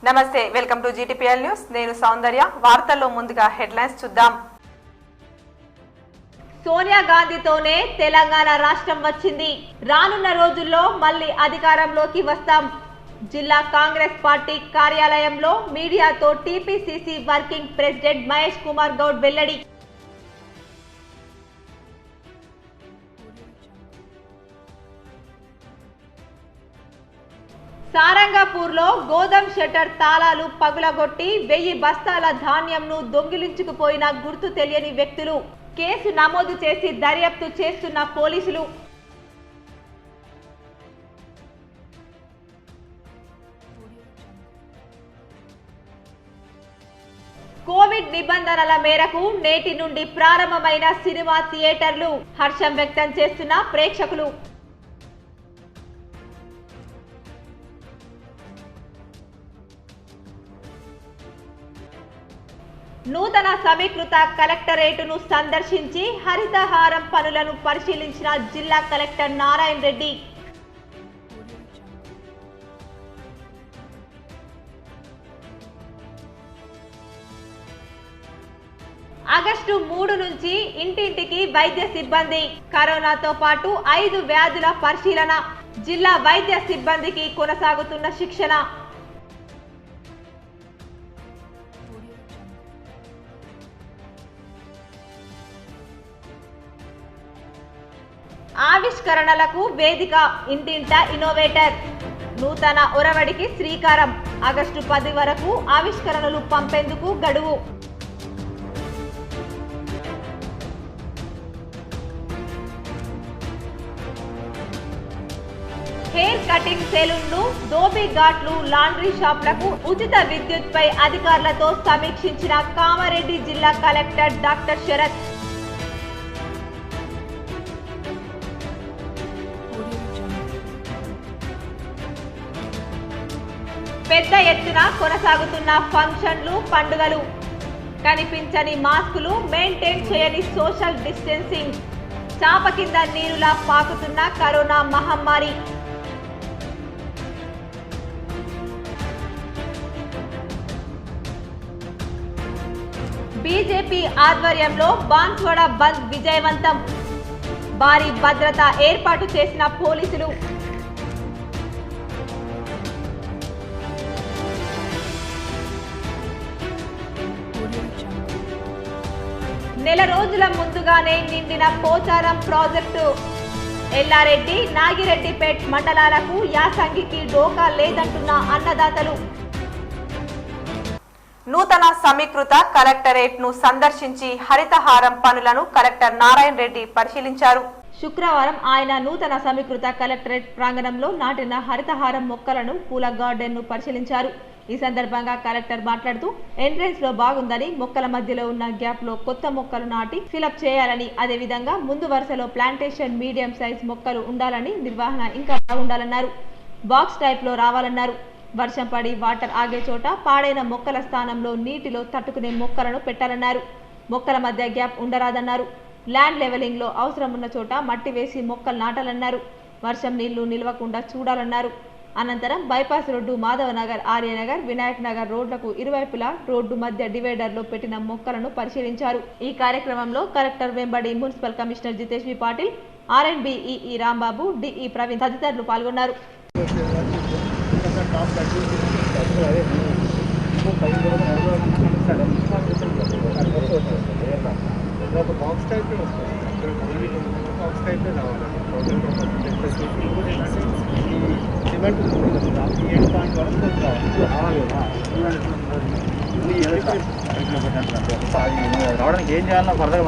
నమస్తే, welcome to GTPL news. నేను సౌందర్య. వార్తల్లో ముందుగా హెడ్లైన్స్ చూద్దాం. సోనియా గాంధీతోనే తెలంగాణ రాష్ట్రం వచ్చింది. రానున్న రోజుల్లో మళ్ళీ అధికారంలోకి వస్తాం. జిల్లా కాంగ్రెస్ పార్టీ కార్యాలయంలో మీడియాతో TPCC working president Mahesh Kumar Goud వెల్లడి. సారంగపూర్లో గోదాం షట్టర్ తాళాలు పగులగొట్టి 1000 బస్తాల ధాన్యంను దొంగిలించుకుపోయిన గుర్తు తెలియని వ్యక్తులు. కేసు నమోదు చేసి దర్యాప్తు చేస్తున్న పోలీసులు. కోవిడ్ నిబంధనల మేరకు నేటి నుండి ప్రారంభమైన సినిమా థియేటర్లు. హర్షం వ్యక్తం చేస్తున్న ప్రేక్షకులు. నూతన సమీకృత కలెక్టరేటును సందర్శించి హరితహారం పనులను పరిశీలించిన జిల్లా కలెక్టర్ నారాయణ రెడ్డి. ఆగస్టు 3 నుంచి ఇంటింటికి వైద్య సిబ్బంది. కరోనాతో పాటు 5 వ్యాధుల పరిశీలన. జిల్లా వైద్య సిబ్బందికి కొనసాగుతున్న శిక్షణ. ఆవిష్కరణలకు వేదిక. ఇంటింట ఇన్నోవేటర్. నూతన ఒరవడికి శ్రీకారం. ఆగస్టు 10 వరకు ఆవిష్కరణలు పంపేందుకు గడువు. హెయిర్ కటింగ్ సెలూన్లు, ధోబీ ఘాట్లు, లాండ్రీ షాప్లకు ఉచిత విద్యుత్పై అధికారులతో సమీక్షించిన కామారెడ్డి జిల్లా కలెక్టర్ డాక్టర్ శరత్. పెద్ద ఎత్తున కొనసాగుతున్న ఫంక్షన్లు, పండుగలు. కనిపించని మాస్కులు, మెయింటైన్ చేయని సోషల్ డిస్టెన్సింగ్. చాప కింద నీరులా పాకుతున్న కరోనా మహమ్మారి. బీజేపీ ఆధ్వర్యంలో బాన్స్వాడ బంద్ విజయవంతం. భారీ భద్రత ఏర్పాటు చేసిన పోలీసులు. నెల రోజుల ముందుగానే నిండిన పోచారం ప్రాజెక్టు. ఎల్లారెడ్డి, నాగిరెడ్డిపేట్ మండలాలకు యాసంగికి డోకా లేదంటున్న అన్నదాతలు. నూతన సమీకృత కలెక్టరేట్ ను సందర్శించి హరితహారం పనులను కలెక్టర్ నారాయణ రెడ్డి పరిశీలించారు. శుక్రవారం ఆయన నూతన సమీకృత కలెక్టరేట్ ప్రాంగణంలో నాటిన హరితహారం మొక్కలను, పూల గార్డెన్ ను పరిశీలించారు. ఈ సందర్భంగా కలెక్టర్ మాట్లాడుతూ ఎంట్రెన్స్ లో బాగుందని, మొక్కల మధ్యలో ఉన్న గ్యాప్ లో కొత్త మొక్కలు నాటి ఫిలప్ చేయాలని, అదేవిధంగా ముందు వరుసలో ప్లాంటేషన్ మీడియం సైజ్ మొక్కలు ఉండాలని, నిర్వహణ ఇంకా బాగుండాలన్నారు. బాక్స్ టైప్ లో రావాలన్నారు. వర్షం పడి వాటర్ ఆగే చోట పాడైన మొక్కల స్థానంలో నీటిలో తట్టుకునే మొక్కలను పెట్టాలన్నారు. మొక్కల మధ్య గ్యాప్ ఉండరాదన్నారు. ల్యాండ్ లెవెలింగ్ లో అవసరం ఉన్న చోట మట్టి వేసి మొక్కలు నాటాలన్నారు. వర్షం నీళ్లు నిల్వకుండా చూడాలన్నారు. అనంతరం బైపాస్ రోడ్డు, మాధవనగర్, ఆర్యనగర్, వినాయక్ నగర్ రోడ్లకు ఇరువైపులా రోడ్డు మధ్య డివైడర్ లో పెట్టిన మొక్కలను పరిశీలించారు. ఈ కార్యక్రమంలో కలెక్టర్ వెంబడి మున్సిపల్ కమిషనర్ జితేష్ వి పాటిల్, ఆర్ఎండ్బి ఈఈ రాంబాబు, డిఈ ప్రవీణ్ తదితరులు పాల్గొన్నారు. రావడానికి ఏం చేయాలన్నా ఫర్దర్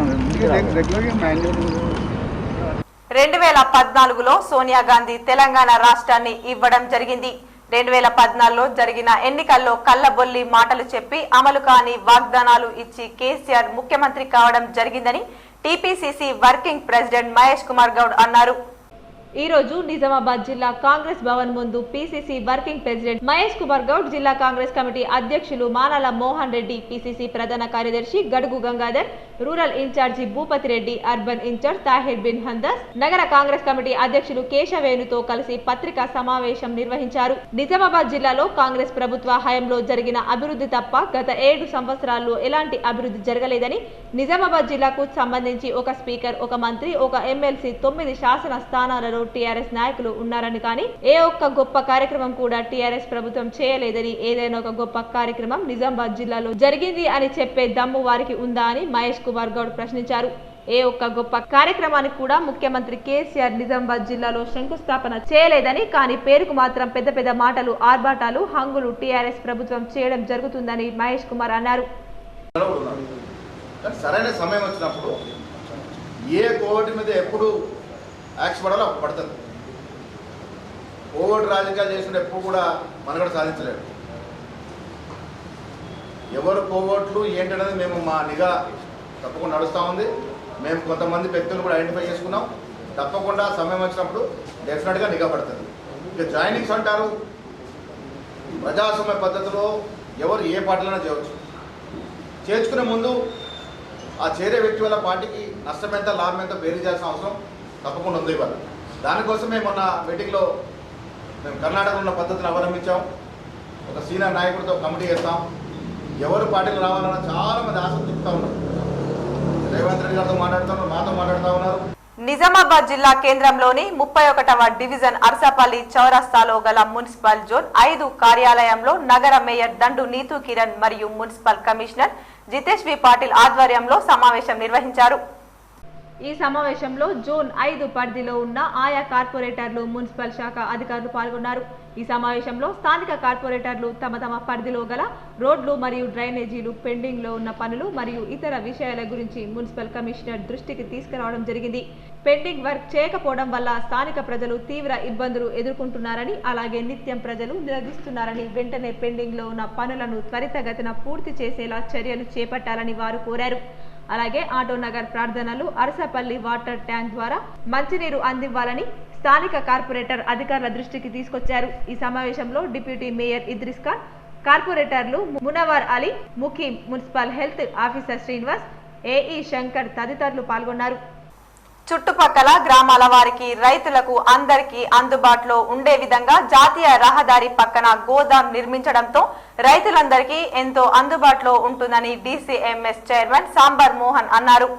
2014లో సోనియా గాంధీ తెలంగాణ రాష్ట్రాన్ని ఇవ్వడం జరిగింది. 2014లో జరిగిన ఎన్నికల్లో కల్లబొల్లి మాటలు చెప్పి అమలు కాని వాగ్దానాలు ఇచ్చి కేసీఆర్ ముఖ్యమంత్రి కావడం జరిగిందని TPCC working president Mahesh Kumar Goud అన్నారు. ఈ రోజు నిజామాబాద్ జిల్లా కాంగ్రెస్ భవన్ ముందు PCC working president Mahesh Kumar Goud, జిల్లా కాంగ్రెస్ కమిటీ అధ్యక్షులు మానాల మోహన్ రెడ్డి, పీసీసీ ప్రధాన కార్యదర్శి Gadugu Gangadhar, rural incharge Bhupathi Reddy, urban incharge Tahir bin Handas, నగర కాంగ్రెస్ కమిటీ అధ్యక్షులు కేశవేణుతో కలిసి పత్రికా సమావేశం నిర్వహించారు. నిజామాబాద్ జిల్లాలో కాంగ్రెస్ ప్రభుత్వ హయాంలో జరిగిన అభివృద్ధి తప్ప గత 7 సంవత్సరాల్లో ఎలాంటి అభివృద్ధి జరగలేదని, నిజామాబాద్ జిల్లాకు సంబంధించి ఒక స్పీకర్, ఒక మంత్రి, ఒక ఎమ్మెల్సీ, 9 శాసన స్థానాలలో టీఆర్ఎస్ నాయకులు ఉన్నారని, కానీ ఏ ఒక్క గొప్ప కార్యక్రమం కూడా టీఆర్ఎస్ ప్రభుత్వం చేయలేదని, ఏదైనా ఒక గొప్ప కార్యక్రమం నిజామాబాద్ జిల్లాలో జరిగింది అని చెప్పే దమ్ము వారికి ఉందా అని మహేష్ కుమార్ గౌడ్ ప్రశ్నించారు. ఏ ఒక్క గొప్ప కార్యక్రమానికి కూడా ముఖ్యమంత్రి కేసీఆర్ నిజామాబాద్ జిల్లాలో శంకుస్థాపన చేయలేదని, కానీ పేరుకు మాత్రం పెద్ద పెద్ద మాటలు, ఆర్భాటాలు, హంగులు టీఆర్ఎస్ ప్రభుత్వం చేయడం జరుగుతుందని మహేష్ కుమార్ అన్నారు. సరైన సమయం వచ్చినప్పుడు ఏ కోవిడ్ మీద ఎప్పుడు యాక్షన్ పడాలో అప్పుడు పడుతుంది. కోవిడ్ రాజకీయాలు చేసిన ఎప్పుడు కూడా మనగడ సాధించలేడు. ఎవరు కోవిడ్లు ఏంటనేది మేము మా నిఘా తప్పకుండా నడుస్తూ ఉంది. మేము కొంతమంది వ్యక్తులు కూడా ఐడెంటిఫై చేసుకున్నాం. తప్పకుండా సమయం వచ్చినప్పుడు డెఫినెట్గా నిఘా పడుతుంది. ఇక జాయినింగ్స్ అంటారు, ప్రజాస్వామ్య పద్ధతిలో ఎవరు ఏ పార్టీలైనా చేయవచ్చు. చేర్చుకునే ముందు ఆ చేరే వ్యక్తి వల్ల పార్టీకి నష్టం ఎంత, లాభం ఎంత బేరీ చేయాల్సిన అవసరం తప్పకుండా ఉంది. ఇవాళ దానికోసమే మొన్న మీటింగ్లో మేము కర్ణాటకలో ఉన్న పద్ధతిని అవలంబించాం. ఒక సీనియర్ నాయకుడితో కమిటీ చేస్తాం. ఎవరు పార్టీలు రావాలన్నా చాలామంది ఆసక్తి చూపుతూ ఉన్నారు. రేవంత్ రెడ్డి గారితో మాట్లాడుతున్నారు, మాతో మాట్లాడుతూ ఉన్నారు. నిజామాబాద్ జిల్లా కేంద్రంలోని 31వ డివిజన్ అర్సాపల్లి చౌరస్తాలో గల మున్సిపల్ జోన్ 5 కార్యాలయంలో నగర మేయర్ దండు నీతూ కిరణ్ మరియు మున్సిపల్ కమిషనర్ జితేష్ వి పాటిల్ ఆధ్వర్యంలో సమావేశం నిర్వహించారు. ఈ సమావేశంలో జోన్ 5 పరిధిలో ఉన్న ఆయా కార్పొరేటర్లు, మున్సిపల్ శాఖ అధికారులు పాల్గొన్నారు. ఈ సమావేశంలో స్థానిక కార్పొరేటర్లు తమ తమ పరిధిలో గల రోడ్లు మరియు డ్రైనేజీలు, పెండింగ్ లో ఉన్న పనులు మరియు ఇతర విషయాల గురించి మున్సిపల్ కమిషనర్ దృష్టికి తీసుకురావడం జరిగింది. పెండింగ్ వర్క్ చేయకపోవడం వల్ల స్థానిక ప్రజలు తీవ్ర ఇబ్బందులు ఎదుర్కొంటున్నారని, అలాగే నిత్యం ప్రజలు నిలదీస్తున్నారని, వెంటనే పెండింగ్ లో ఉన్న పనులను త్వరితగతిన పూర్తి చేసేలా చర్యలు చేపట్టాలని వారు కోరారు. అలాగే ఆటో నగర్ ప్రార్థనలు, అరసపల్లి వాటర్ ట్యాంక్ ద్వారా మంచినీరు అందివ్వాలని స్థానిక కార్పొరేటర్ అధికారుల దృష్టికి తీసుకొచ్చారు. ఈ సమావేశంలో డిప్యూటీ మేయర్ ఇద్రిస్ ఖాన్, కార్పొరేటర్లు Munawar Ali, Mukheem, municipal health officer Srinivas, AE Shankar తదితరులు పాల్గొన్నారు. చుట్టుపక్కల గ్రామాల వారికి, రైతులకు అందరికీ అందుబాటులో ఉండే విధంగా జాతీయ రహదారి పక్కన గోదాం నిర్మించడంతో రైతులందరికీ ఎంతో అందుబాటులో ఉంటుందని డీసీఎంఎస్ చైర్మన్ సాంబర్ మోహన్ అన్నారు.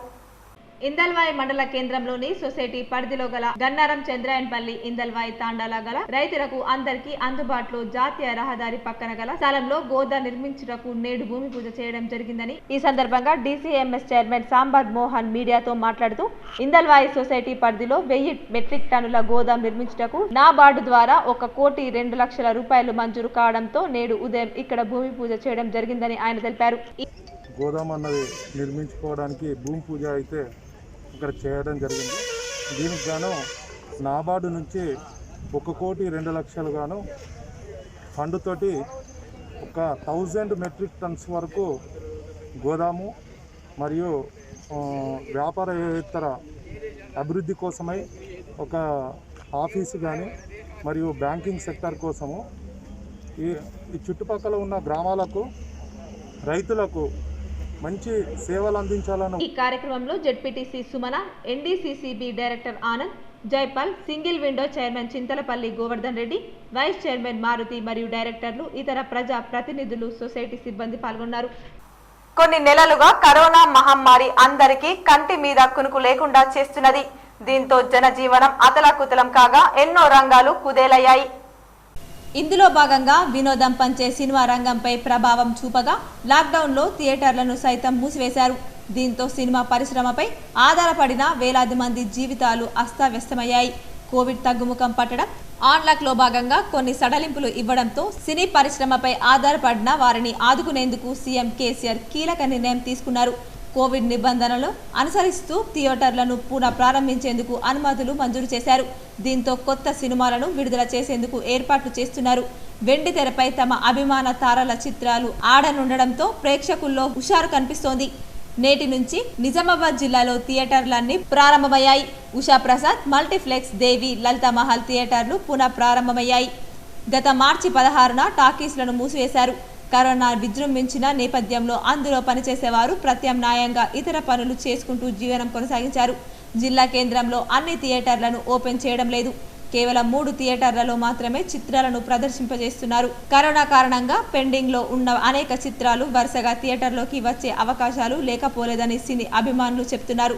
ఇందల్వాయి మండల కేంద్రంలోని సొసైటీ పరిధిలో గల గన్నారం, చంద్రాయన్పల్లి, ఇందల్వాయి తాండాల గల రైతులకు అందరికీ అందుబాటులో జాతీయ రహదారి పక్కన గల స్థలంలో గోదా నిర్మించుటకు నేడు భూమి పూజ చేయడం జరిగిందని ఈ సందర్భంగా డీసీఎంఎస్ చైర్మన్ సాంబర్ మోహన్ మీడియాతో మాట్లాడుతూ, ఇందల్వాయి సొసైటీ పరిధిలో 1000 మెట్రిక్ టన్నుల గోదాం నిర్మించుటకు నాబార్డు ద్వారా 1,02,00,000 రూపాయలు మంజూరు కావడంతో నేడు ఉదయం ఇక్కడ భూమి పూజ చేయడం జరిగిందని ఆయన తెలిపారు. గోదాం అన్నది నిర్మించుకోవడానికి భూమి పూజ అయితే ఇక్కడ చేయడం జరిగింది. దీనికి గాను నాబార్డు నుంచి 1,02,00,000 గాను ఫండ్ తోటి 1000 మెట్రిక్ టన్స్ వరకు గోదాము మరియు వ్యాపారేతర అభివృద్ధి కోసమై ఒక ఆఫీసు కానీ మరియు బ్యాంకింగ్ సెక్టర్ కోసము ఈ చుట్టుపక్కల ఉన్న గ్రామాలకు, రైతులకు మంచి సేవలు అందించాలను. ఈ కార్యక్రమంలో ZPTC Sumana, NDCCB director Anand, Jaipal, single window chairman Chintalapalli Govardhan Reddy, vice chairman Maruti మరియు డైరెక్టర్లు, ఇతర ప్రజా ప్రతినిధులు, సొసైటీ సిబ్బంది పాల్గొన్నారు. కొన్ని నెలలుగా కరోనా మహమ్మారి అందరికీ కంటి మీద కునుకు లేకుండా చేస్తున్నది. దీంతో జనజీవనం అతలాకుతలం కాగా ఎన్నో రంగాలు కుదేలయ్యాయి. ఇందులో భాగంగా వినోదం పంచే సినిమా రంగంపై ప్రభావం చూపగా లాక్డౌన్లో థియేటర్లను సైతం మూసివేశారు. దీంతో సినిమా పరిశ్రమపై ఆధారపడిన వేలాది మంది జీవితాలు అస్తవ్యస్తమయ్యాయి. కోవిడ్ తగ్గుముఖం పట్టడం, ఆన్లాక్లో భాగంగా కొన్ని సడలింపులు ఇవ్వడంతో సినీ పరిశ్రమపై ఆధారపడిన వారిని ఆదుకునేందుకు సీఎం కేసీఆర్ కీలక నిర్ణయం తీసుకున్నారు. కోవిడ్ నిబంధనలు అనుసరిస్తూ థియేటర్లను పునః ప్రారంభించేందుకు అనుమతులు మంజూరు చేశారు. దీంతో కొత్త సినిమాలను విడుదల చేసేందుకు ఏర్పాట్లు చేస్తున్నారు. వెండి తెరపై తమ అభిమాన తారల చిత్రాలు ఆడనుండడంతో ప్రేక్షకుల్లో హుషారు కనిపిస్తోంది. నేటి నుంచి నిజామాబాద్ జిల్లాలో థియేటర్లన్నీ ప్రారంభమయ్యాయి. ఉషా ప్రసాద్ మల్టీప్లెక్స్, దేవి, లలిత మహల్ థియేటర్లు పునః ప్రారంభమయ్యాయి. గత మార్చి 16న టాకీస్లను మూసివేశారు. కరోనా విజృంభించిన నేపథ్యంలో అందులో పనిచేసేవారు ప్రత్యామ్నాయంగా ఇతర పనులు చేసుకుంటూ జీవనం కొనసాగించారు. జిల్లా కేంద్రంలో అన్ని థియేటర్లను ఓపెన్ చేయడం లేదు. కేవలం 3 థియేటర్లలో మాత్రమే చిత్రాలను ప్రదర్శింపజేస్తున్నారు. కరోనా కారణంగా పెండింగ్ లో ఉన్న అనేక చిత్రాలు వరుసగా థియేటర్లోకి వచ్చే అవకాశాలు లేకపోలేదని సినీ అభిమానులు చెప్తున్నారు.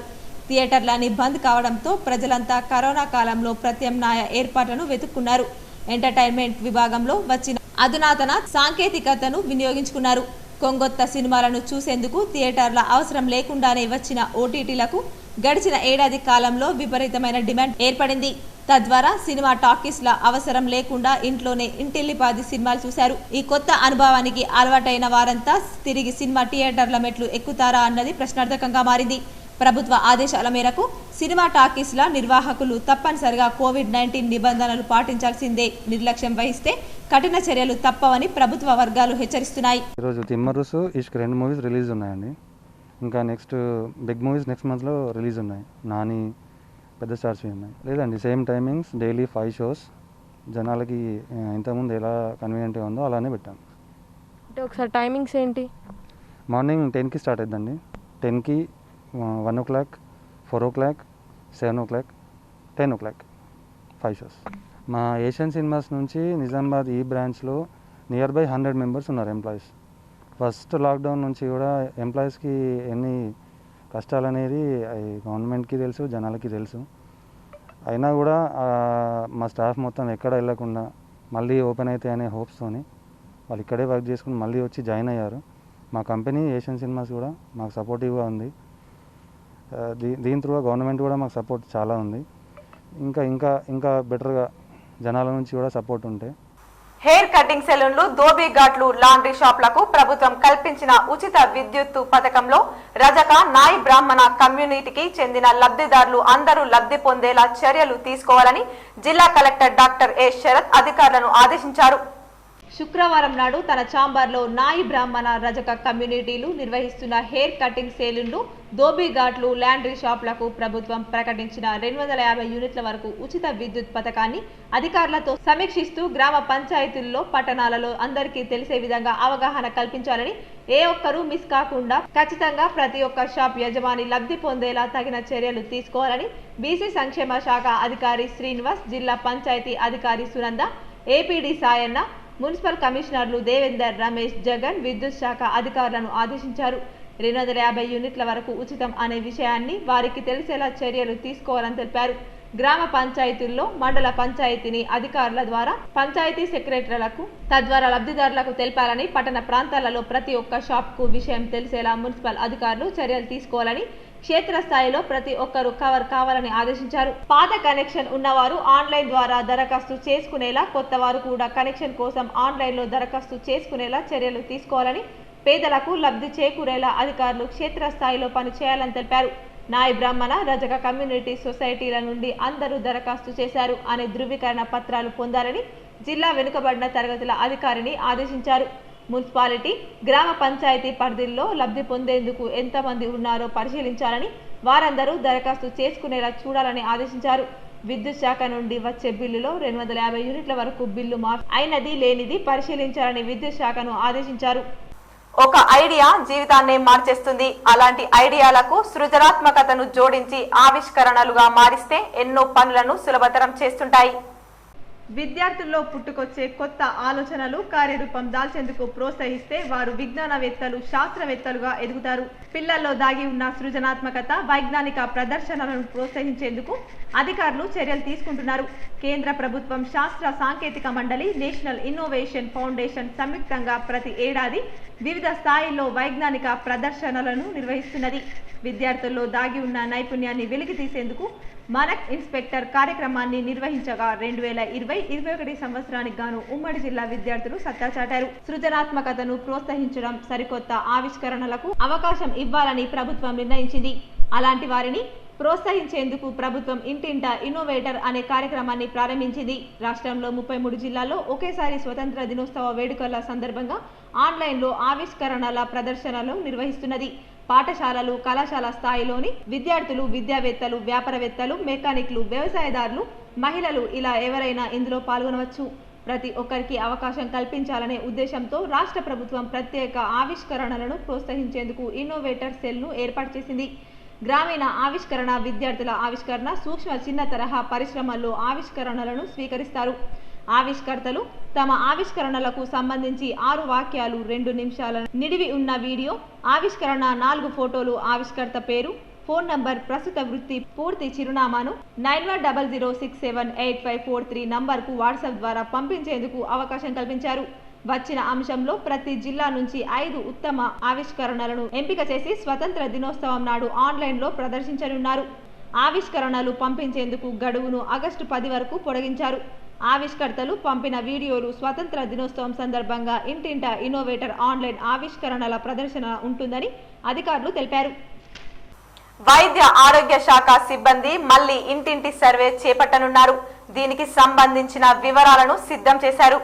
థియేటర్లని బంద్ కావడంతో ప్రజలంతా కరోనా కాలంలో ప్రత్యామ్నాయ ఏర్పాట్లను వెతుక్కున్నారు. ఎంటర్టైన్మెంట్ విభాగంలో వచ్చిన అధునాతన సాంకేతికతను వినియోగించుకున్నారు. కొంగొత్త సినిమాలను చూసేందుకు థియేటర్ల అవసరం లేకుండానే వచ్చిన ఓటీటీలకు గడిచిన ఏడాది కాలంలో విపరీతమైన డిమాండ్ ఏర్పడింది. తద్వారా సినిమా టాకీస్ల అవసరం లేకుండా ఇంట్లోనే ఇంటిల్లిపాది సినిమాలు చూశారు. ఈ కొత్త అనుభవానికి అలవాటైన వారంతా తిరిగి సినిమా థియేటర్ల మెట్లు ఎక్కుతారా అన్నది ప్రశ్నార్థకంగా మారింది. ప్రభుత్వ ఆదేశాల మేరకు సినిమా టాకీస్ల నిర్వాహకులు తప్పనిసరిగా కోవిడ్-19 నిబంధనలు పాటించాల్సిందే. నిర్లక్ష్యం వహిస్తే కఠిన చర్యలు తప్పవని ప్రభుత్వ వర్గాలు హెచ్చరిస్తున్నాయి. ఈరోజు తిమ్మరుసు ఇష్క్ 2 మూవీస్ రిలీజ్ ఉన్నాయండి. ఇంకా నెక్స్ట్ బిగ్ మూవీస్ నెక్స్ట్ మంత్లో రిలీజ్ ఉన్నాయి. నాని పెద్ద స్టార్స్ ఉన్నాయి. లేదండి, సేమ్ టైమింగ్స్, డైలీ 5 షోస్. జనాలకి ఇంతకుముందు ఎలా కన్వీనియంట్గా ఉందో అలానే పెట్టాను. అంటే ఒకసారి టైమింగ్స్ ఏంటి? మార్నింగ్ 10కి స్టార్ట్ అవుతుందండి. 10కి 1 o'clock, 4 o'clock, 7 o'clock, 10 o'clock 5 shows. మా ఏషియన్ సినిమాస్ నుంచి నిజామాబాద్ ఈ బ్రాంచ్లో నియర్ బై 100 మెంబర్స్ ఉన్నారు ఎంప్లాయీస్. ఫస్ట్ లాక్డౌన్ నుంచి కూడా ఎంప్లాయీస్కి ఎన్ని కష్టాలు అనేది గవర్నమెంట్కి తెలుసు, జనాలకి తెలుసు. అయినా కూడా మా స్టాఫ్ మొత్తం ఎక్కడ వెళ్ళకుండా మళ్ళీ ఓపెన్ అవుతాయి అనే హోప్స్తోని వాళ్ళు ఇక్కడే వర్క్ చేసుకుని మళ్ళీ వచ్చి జాయిన్ అయ్యారు. మా కంపెనీ ఏషియన్ సినిమాస్ కూడా మాకు సపోర్టివ్గా ఉంది. దీని త్రూ గవర్నమెంట్ కూడా మాకు సపోర్ట్ చాలా ఉంది. ఇంకా బెటర్గా జనాల నుంచి కూడా సపోర్ట్ ఉంటే. హెయిర్ కటింగ్ సెలూన్లు, దోబీ ఘాట్లు, లాండ్రీ షాప్లకు ప్రభుత్వం కల్పించిన ఉచిత విద్యుత్తు పథకంలో రజక, నాయి బ్రాహ్మణ కమ్యూనిటీకి చెందిన లబ్ధిదారులు అందరూ లబ్ధి పొందేలా చర్యలు తీసుకోవాలని జిల్లా కలెక్టర్ డాక్టర్ ఏ శరత్ అధికారులను ఆదేశించారు. శుక్రవారం నాడు తన ఛాంబర్లో నాయి బ్రాహ్మణ రజక కమ్యూనిటీలు నిర్వహిస్తున్న హెయిర్ కటింగ్ సెలూన్లు, దోబీ ఘాట్లు, లాండ్రీ షాప్లకు ప్రభుత్వం ప్రకటించిన 250 యూనిట్ల వరకు ఉచిత విద్యుత్ పథకాన్ని అధికారులతో సమీక్షిస్తూ గ్రామ పంచాయతీల్లో, పట్టణాలలో అందరికీ తెలిసే విధంగా అవగాహన కల్పించాలని, ఏ ఒక్కరూ మిస్ కాకుండా ఖచ్చితంగా ప్రతి ఒక్క షాప్ యజమాని లబ్ధి పొందేలా తగిన చర్యలు తీసుకోవాలని బీసీ సంక్షేమ శాఖ అధికారి శ్రీనివాస్, జిల్లా పంచాయతీ అధికారి సునంద, ఏపీడీ సాయన్న, మున్సిపల్ కమిషనర్లు దేవేందర్, రమేష్, జగన్, విద్యుత్ శాఖ అధికారులను ఆదేశించారు. 250 యూనిట్ల వరకు ఉచితం అనే విషయాన్ని వారికి తెలిసేలా చర్యలు తీసుకోవాలని తెలిపారు. గ్రామ పంచాయతీల్లో, మండల పంచాయతీని అధికారుల ద్వారా పంచాయతీ సెక్రటరీలకు తద్వారా లబ్ధిదారులకు తెలపాలని, పట్టణ ప్రాంతాలలో ప్రతి ఒక్క షాప్కు విషయం తెలిసేలా మున్సిపల్ అధికారులు చర్యలు తీసుకోవాలని, క్షేత్రస్థాయిలో ప్రతి ఒక్కరూ కవర్ కావాలని ఆదేశించారు. పాత కనెక్షన్ ఉన్నవారు ఆన్లైన్ ద్వారా దరఖాస్తు చేసుకునేలా, కొత్త వారు కూడా కనెక్షన్ కోసం ఆన్లైన్లో దరఖాస్తు చేసుకునేలా చర్యలు తీసుకోవాలని, పేదలకు లబ్ధి చేకూరేలా అధికారులు క్షేత్రస్థాయిలో పనిచేయాలని తెలిపారు. నాయి బ్రాహ్మణ రజక కమ్యూనిటీ సొసైటీల నుండి అందరూ దరఖాస్తు చేశారు అనే ధృవీకరణ పత్రాలు పొందాలని జిల్లా వెనుకబడిన తరగతుల అధికారిని ఆదేశించారు. మున్సిపాలిటీ, గ్రామ పంచాయతీ పరిధిలో లబ్ధి పొందేందుకు ఎంతమంది ఉన్నారో పరిశీలించాలని, వారందరూ దరఖాస్తు చేసుకునేలా చూడాలని ఆదేశించారు. విద్యుత్ శాఖ నుండి వచ్చే బిల్లులో 250 యూనిట్ల వరకు బిల్లు మాఫీ అయినది లేనిది పరిశీలించాలని విద్యుత్ శాఖను ఆదేశించారు. ఒక ఐడియా జీవితాన్నే మార్చేస్తుంది. అలాంటి ఐడియాలకు సృజనాత్మకతను జోడించి ఆవిష్కరణలుగా మారిస్తే ఎన్నో పనులను సులభతరం చేస్తుంటాయి. విద్యార్థుల్లో పుట్టుకొచ్చే కొత్త ఆలోచనలు కార్యరూపం దాల్చేందుకు ప్రోత్సహిస్తే వారు విజ్ఞానవేత్తలు, శాస్త్రవేత్తలుగా ఎదుగుతారు. పిల్లల్లో దాగి ఉన్న సృజనాత్మకత, వైజ్ఞానిక ప్రదర్శనలను ప్రోత్సహించేందుకు అధికారులు చర్యలు తీసుకుంటున్నారు. కేంద్ర ప్రభుత్వం శాస్త్ర సాంకేతిక మండలి, నేషనల్ ఇన్నోవేషన్ ఫౌండేషన్ సంయుక్తంగా ప్రతి ఏడాది వివిధ స్థాయిల్లో వైజ్ఞానిక ప్రదర్శనలను నిర్వహిస్తున్నది. విద్యార్థుల్లో దాగి ఉన్న నైపుణ్యాన్ని వెలికి తీసేందుకు మనక్ ఇన్స్పెక్టర్ కార్యక్రమాన్ని నిర్వహించగా 2020-21 సంవత్సరానికి గాను ఉమ్మడి జిల్లా విద్యార్థులు సత్తా చాటారు. సృజనాత్మకతను ప్రోత్సహించడం, సరికొత్త ఆవిష్కరణలకు అవకాశం ఇవ్వాలని ప్రభుత్వం నిర్ణయించింది. అలాంటి వారిని ప్రోత్సహించేందుకు ప్రభుత్వం ఇంటింటా ఇన్నోవేటర్ అనే కార్యక్రమాన్ని ప్రారంభించింది. రాష్ట్రంలో 33 జిల్లాల్లో ఒకేసారి స్వతంత్ర దినోత్సవ వేడుకల సందర్భంగా ఆన్లైన్లో ఆవిష్కరణల ప్రదర్శనలు నిర్వహిస్తున్నది. పాఠశాలలు, కళాశాల స్థాయిలోని విద్యార్థులు, విద్యావేత్తలు, వ్యాపారవేత్తలు, మెకానిక్లు, వ్యవసాయదారులు, మహిళలు ఇలా ఎవరైనా ఇందులో పాల్గొనవచ్చు. ప్రతి ఒక్కరికి అవకాశం కల్పించాలనే ఉద్దేశంతో రాష్ట్ర ప్రభుత్వం ప్రత్యేక ఆవిష్కరణలను ప్రోత్సహించేందుకు ఇన్నోవేటర్ సెల్ను ఏర్పాటు చేసింది. గ్రామీణ ఆవిష్కరణ, విద్యార్థుల ఆవిష్కరణ, సూక్ష్మ చిన్న తరహా పరిశ్రమల్లో ఆవిష్కరణలను స్వీకరిస్తారు. ఆవిష్కర్తలు తమ ఆవిష్కరణలకు సంబంధించి 6 వాక్యాలు, 2 నిమిషాల నిడివి ఉన్న వీడియో, ఆవిష్కరణ 4 ఫోటోలు, ఆవిష్కర్త పేరు, ఫోన్ నంబర్, ప్రస్తుత వృత్తి, పూర్తి చిరునామాను 9100678543 నంబర్కు వాట్సాప్ ద్వారా పంపించేందుకు అవకాశం కల్పించారు. వచ్చిన అంశంలో ప్రతి జిల్లా నుంచి 5 ఉత్తమ ఆవిష్కరణలను ఎంపిక చేసి స్వతంత్ర దినోత్సవం నాడు ఆన్లైన్లో ప్రదర్శించనున్నారు. ఆవిష్కరణలు పంపించేందుకు గడువును ఆగస్టు 10 వరకు పొడిగించారు. ఆవిష్కర్తలు పంపిన వీడియోలు స్వతంత్ర దినోత్సవం సందర్భంగా ఇంటింటా ఇన్నోవేటర్ ఆన్లైన్ ఆవిష్కరణల ప్రదర్శన ఉంటుందని అధికారులు తెలిపారు. వైద్య ఆరోగ్య శాఖ సిబ్బంది మళ్లీ ఇంటింటి సర్వే చేపట్టనున్నారు. దీనికి సంబంధించిన వివరాలను సిద్ధం చేశారు.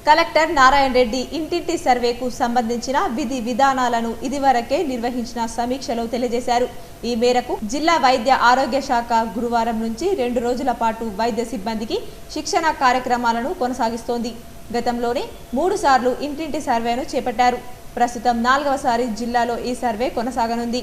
కలెక్టర్ నారాయణ రెడ్డి ఇంటింటి సర్వేకు సంబంధించిన విధి విధానాలను ఇదివరకే నిర్వహించిన సమీక్షలో తెలియజేశారు. ఈ మేరకు జిల్లా వైద్య ఆరోగ్య శాఖ గురువారం నుంచి 2 రోజుల పాటు వైద్య సిబ్బందికి శిక్షణ కార్యక్రమాలను కొనసాగిస్తోంది. గతంలోనే 3 సార్లు ఇంటింటి సర్వేను చేపట్టారు. ప్రస్తుతం 4వ సారి జిల్లాలో ఈ సర్వే కొనసాగనుంది.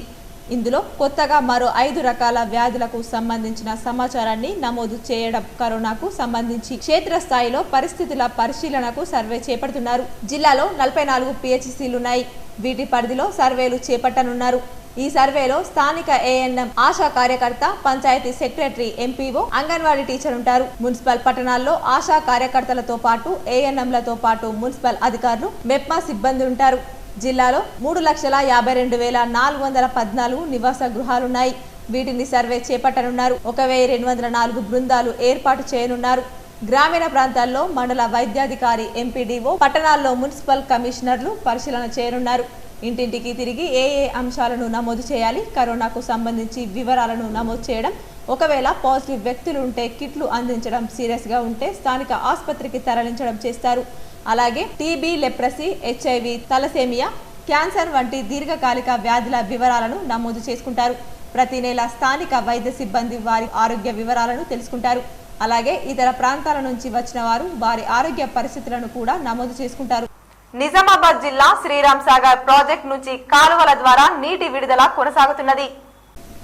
ఇందులో కొత్తగా మరో 5 రకాల వ్యాధులకు సంబంధించిన సమాచారాన్ని నమోదు చేయడం, కరోనాకు సంబంధించి క్షేత్రస్థాయిలో పరిస్థితుల పరిశీలనకు సర్వే చేపడుతున్నారు. జిల్లాలో 44 పిహెచ్సిలున్నాయి. వీటి పరిధిలో సర్వేలు చేపట్టనున్నారు. ఈ సర్వేలో స్థానిక ఏఎన్ఎం, ఆశా కార్యకర్త, panchayat secretary, MPO, anganwadi teacher ఉంటారు. మున్సిపల్ పట్టణాల్లో ఆశా కార్యకర్తలతో పాటు ఏఎన్ఎంలతో పాటు మున్సిపల్ అధికారులు, మెప్మా సిబ్బంది ఉంటారు. జిల్లాలో 3,52,414 నివాస గృహాలున్నాయి. వీటిని సర్వే చేపట్టనున్నారు. 1,204 బృందాలు ఏర్పాటు చేయనున్నారు. గ్రామీణ ప్రాంతాల్లో మండల వైద్యాధికారి, ఎంపీడీఓ, పట్టణాల్లో మున్సిపల్ కమిషనర్లు పరిశీలన చేయనున్నారు. ఇంటింటికి తిరిగి ఏ అంశాలను నమోదు చేయాలి, కరోనాకు సంబంధించి వివరాలను నమోదు చేయడం, ఒకవేళ పాజిటివ్ వ్యక్తులు ఉంటే కిట్లు అందించడం, సీరియస్గా ఉంటే స్థానిక ఆసుపత్రికి తరలించడం చేస్తారు. అలాగే TB, leprosy, HIV, thalassemia, cancer వంటి దీర్ఘకాలిక వ్యాధుల వివరాలను నమోదు చేసుకుంటారు. ప్రతి నెల స్థానిక వైద్య సిబ్బంది వారి ఆరోగ్య వివరాలను తెలుసుకుంటారు. అలాగే ఇతర ప్రాంతాల నుంచి వచ్చిన వారు వారి ఆరోగ్య పరిస్థితులను కూడా నమోదు చేసుకుంటారు. నిజామాబాద్ జిల్లా శ్రీరామ్ సాగర్ ప్రాజెక్టు నుంచి కాలువల ద్వారా నీటి విడుదల కొనసాగుతున్నది.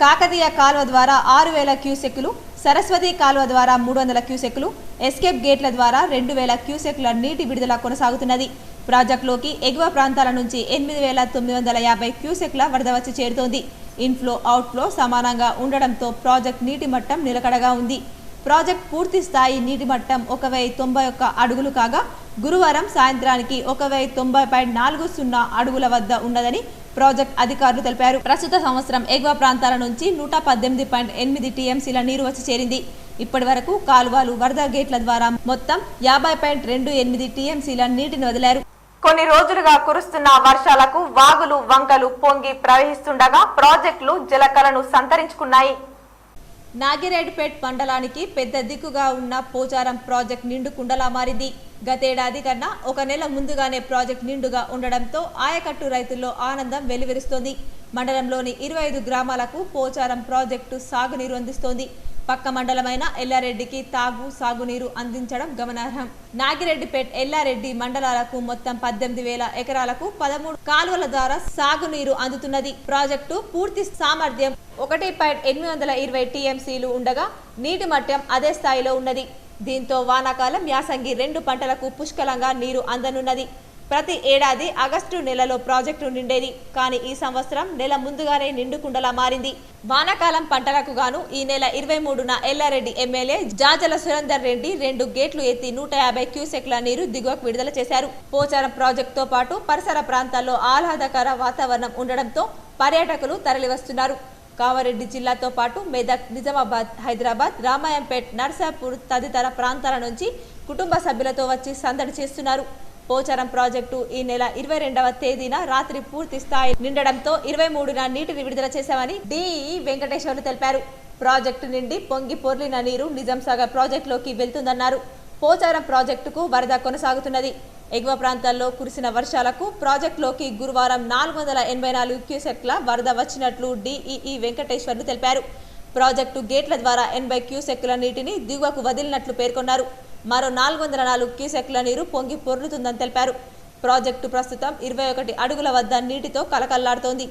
కాకతీయ కాలువ ద్వారా 6,000 క్యూసెక్కులు, సరస్వతి కాలువ ద్వారా 300 క్యూసెక్కులు, ఎస్కేప్ గేట్ల ద్వారా 2,000 క్యూసెక్కుల నీటి విడుదల కొనసాగుతున్నది. ప్రాజెక్టులోకి ఎగువ ప్రాంతాల నుంచి 8,950 క్యూసెక్ల వరద వచ్చి చేరుతోంది. ఇన్ఫ్లో, అవుట్ఫ్లో సమానంగా ఉండడంతో ప్రాజెక్ట్ నీటి మట్టం నిలకడగా ఉంది. ప్రాజెక్ట్ పూర్తి స్థాయి నీటి మట్టం 1,091 అడుగులు కాగా గురువారం సాయంత్రానికి 1,090.40 అడుగుల వద్ద ఉన్నదని ప్రాజెక్ట్ అధికారులు తెలిపారు. ప్రస్తుత సంవత్సరం ఎగువ ప్రాంతాల నుంచి 118.8 టీఎంసీల నీరు వచ్చి చేరింది. ఇప్పటి వరకు కాలువలు, వరద గేట్ల ద్వారా మొత్తం 50.28 టీఎంసీల నీటిని వదిలారు. కొన్ని రోజులుగా కురుస్తున్న వర్షాలకు వాగులు, వంకలు పొంగి ప్రవహిస్తుండగా ప్రాజెక్టులు జలకలను సంతరించుకున్నాయి. నాగిరెడ్డిపేట్ మండలానికి పెద్ద దిక్కుగా ఉన్న పోచారం ప్రాజెక్ట్ నిండు కుండలా మారింది. గతేడాది కన్నా 1 నెల ముందుగానే ప్రాజెక్ట్ నిండుగా ఉండడంతో ఆయకట్టు రైతుల్లో ఆనందం వెలువరిస్తోంది. మండలంలోని 25 గ్రామాలకు పోచారం ప్రాజెక్టు సాగునీరు అందిస్తోంది. పక్క మండలమైన ఎల్లారెడ్డికి తాగు, సాగునీరు అందించడం గమనార్హం. నాగిరెడ్డిపేట్, ఎల్లారెడ్డి మండలాలకు మొత్తం 18,000 ఎకరాలకు 13 కాలువల ద్వారా సాగునీరు అందుతున్నది. ప్రాజెక్టు పూర్తి సామర్థ్యం 1.820 టీఎంసీలు ఉండగా నీటి మట్టం అదే స్థాయిలో ఉన్నది. దీంతో వానాకాలం, యాసంగి 2 పంటలకు పుష్కలంగా నీరు అందనున్నది. ప్రతి ఏడాది ఆగస్టు నెలలో ప్రాజెక్టు నిండేది. కానీ ఈ సంవత్సరం నెల ముందుగానే నిండుకుండలా మారింది. వానాకాలం పంటలకు గాను ఈ నెల 23న ఎల్లారెడ్డి ఎమ్మెల్యే జాజల సురేందర్ రెడ్డి 2 గేట్లు ఎత్తి 150 క్యూసెక్ల నీరు దిగువకు విడుదల చేశారు. పోచారం ప్రాజెక్టుతో పాటు పరిసర ప్రాంతాల్లో ఆహ్లాదకర వాతావరణం ఉండడంతో పర్యాటకులు తరలివస్తున్నారు. కామారెడ్డి జిల్లాతో పాటు మెదక్, నిజామాబాద్, హైదరాబాద్, రామాయంపేట్, నర్సాపూర్ తదితర ప్రాంతాల నుంచి కుటుంబ సభ్యులతో వచ్చి సందడి చేస్తున్నారు. పోచారం ప్రాజెక్టు ఈ నెల 22వ తేదీన రాత్రి పూర్తి స్థాయి నిండడంతో 23న నీటిని విడుదల చేశామని డిఈ వెంకటేశ్వర్లు తెలిపారు. ప్రాజెక్టు నుండి పొంగి పొర్లిన నీరు నిజాం సాగర్ ప్రాజెక్టులోకి వెళ్తుందన్నారు. పోచారం ప్రాజెక్టుకు వరద కొనసాగుతున్నది. ఎగువ ప్రాంతాల్లో కురిసిన వర్షాలకు ప్రాజెక్టులోకి గురువారం 484 క్యూసెక్ల వరద వచ్చినట్లు డిఈ వెంకటేశ్వర్లు తెలిపారు. ప్రాజెక్టు గేట్ల ద్వారా 80 క్యూసెక్ల నీటిని దిగువకు వదిలినట్లు పేర్కొన్నారు. మరో 404 క్యూసెక్ల నీరు పొంగి పొర్లుతుందని తెలిపారు. ప్రాజెక్టు ప్రస్తుతం 21 అడుగుల వద్ద నీటితో కలకల్లాడుతోంది.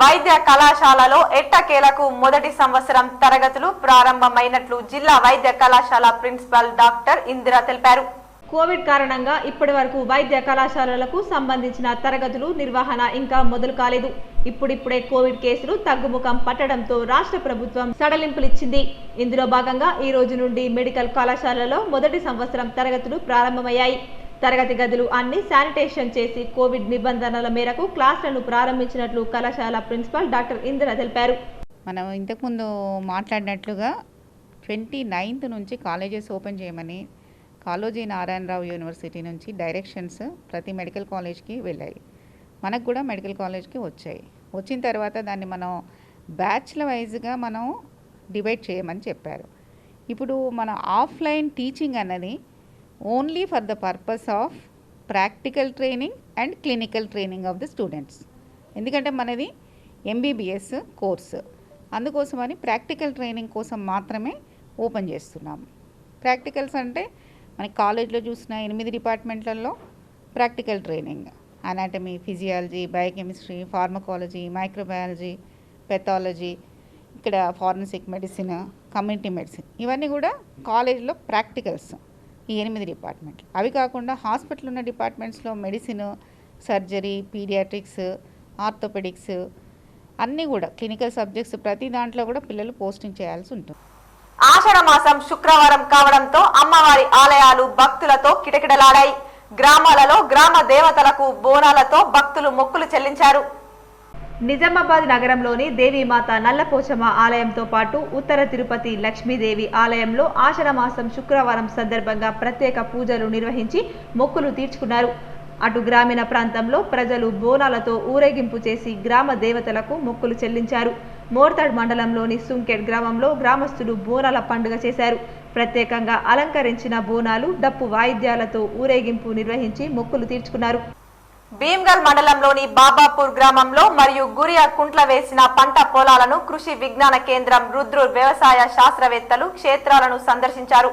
వైద్య కళాశాలలో ఎట్టకేలకు మొదటి సంవత్సరం తరగతులు ప్రారంభమైనట్లు జిల్లా వైద్య కళాశాల ప్రిన్సిపల్ డాక్టర్ ఇందిర తెలిపారు. కోవిడ్ కారణంగా ఇప్పటి వరకు వైద్య కళాశాలలకు సంబంధించిన తరగతులు నిర్వహణ ఇంకా మొదలు కాలేదు. ఇప్పుడిప్పుడే కోవిడ్ కేసులు తగ్గుముఖం పట్టడంతో రాష్ట్ర ప్రభుత్వం సడలింపులిచ్చింది. ఇందులో భాగంగా ఈ రోజు నుండి మెడికల్ కళాశాలలో మొదటి సంవత్సరం తరగతులు ప్రారంభమయ్యాయి. తరగతి గదులు అన్ని శానిటేషన్ చేసి కోవిడ్ నిబంధనల మేరకు క్లాసులను ప్రారంభించినట్లు కళాశాల ప్రిన్సిపల్ డాక్టర్ ఇందిర తెలిపారు. మనం ఇంతకుముందు మాట్లాడినట్లుగా 29th నుంచి కాలేజెస్ ఓపెన్ చేయమని కాళోజీ నారాయణరావు యూనివర్సిటీ నుంచి డైరెక్షన్స్ ప్రతి మెడికల్ కాలేజ్కి వెళ్ళాయి. మనకు కూడా మెడికల్ కాలేజ్కి వచ్చాయి. వచ్చిన తర్వాత దాన్ని మనం బ్యాచ్ల వైజ్గా మనం డివైడ్ చేయమని చెప్పారు. ఇప్పుడు మన ఆఫ్లైన్ టీచింగ్ అన్నది only for the purpose of practical training and clinical training of the students. ఎందుకంటే మనది MBBS కోర్సు, అందుకోసమని ప్రాక్టికల్ ట్రైనింగ్ కోసం మాత్రమే ఓపెన్ చేస్తున్నాము. ప్రాక్టికల్స్ అంటే మనకి కాలేజ్లో చూసిన 8 డిపార్ట్మెంట్లలో practical training, anatomy, physiology, biochemistry, pharmacology, microbiology, pathology, ఇక్కడ ఫారెన్సిక్ మెడిసిన్, కమ్యూనిటీ మెడిసిన్, ఇవన్నీ కూడా కాలేజ్లో ప్రాక్టికల్స్. ఈ 8 డిపార్ట్మెంట్లు. అవి కాకుండా హాస్పిటల్ ఉన్న డిపార్ట్మెంట్స్లో మెడిసిన్, సర్జరీ, పీడియాట్రిక్స్, ఆర్థోపెడిక్స్ అన్నీ కూడా క్లినికల్ సబ్జెక్ట్స్ ప్రతి దాంట్లో కూడా పిల్లలు పోస్టింగ్ చేయాల్సి ఉంటుంది. ఆషాఢ మాసం శుక్రవారం కావడంతో అమ్మవారి ఆలయాలు భక్తులతో కిటకిటలాడాయి. గ్రామాలలో గ్రామ దేవతలకు బోనాలతో భక్తులు మొక్కులు చెల్లించారు. నిజామాబాద్ నగరంలోని దేవీమాత నల్లపోచమ్మ ఆలయంతో పాటు ఉత్తర తిరుపతి లక్ష్మీదేవి ఆలయంలో ఆషాఢ మాసం శుక్రవారం సందర్భంగా ప్రత్యేక పూజలు నిర్వహించి మొక్కులు తీర్చుకున్నారు. అటు గ్రామీణ ప్రాంతంలో ప్రజలు బోనాలతో ఊరేగింపు చేసి గ్రామ దేవతలకు మొక్కులు చెల్లించారు. మోర్తాడ్ మండలంలోని సుంకెడ్ గ్రామంలో గ్రామస్తులు బోనాల పండుగ చేశారు. ప్రత్యేకంగా అలంకరించిన బోనాలు డప్పు వాయిద్యాలతో ఊరేగింపు నిర్వహించి మొక్కులు తీర్చుకున్నారు. భీమ్గల్ మండలంలోని బాబాపూర్ గ్రామంలో మరియు గురియా కుంట్ల వేసిన పంట పొలాలను కృషి విజ్ఞాన కేంద్రం రుద్రూర్ వ్యవసాయ శాస్త్రవేత్తలు క్షేత్రాలను సందర్శించారు.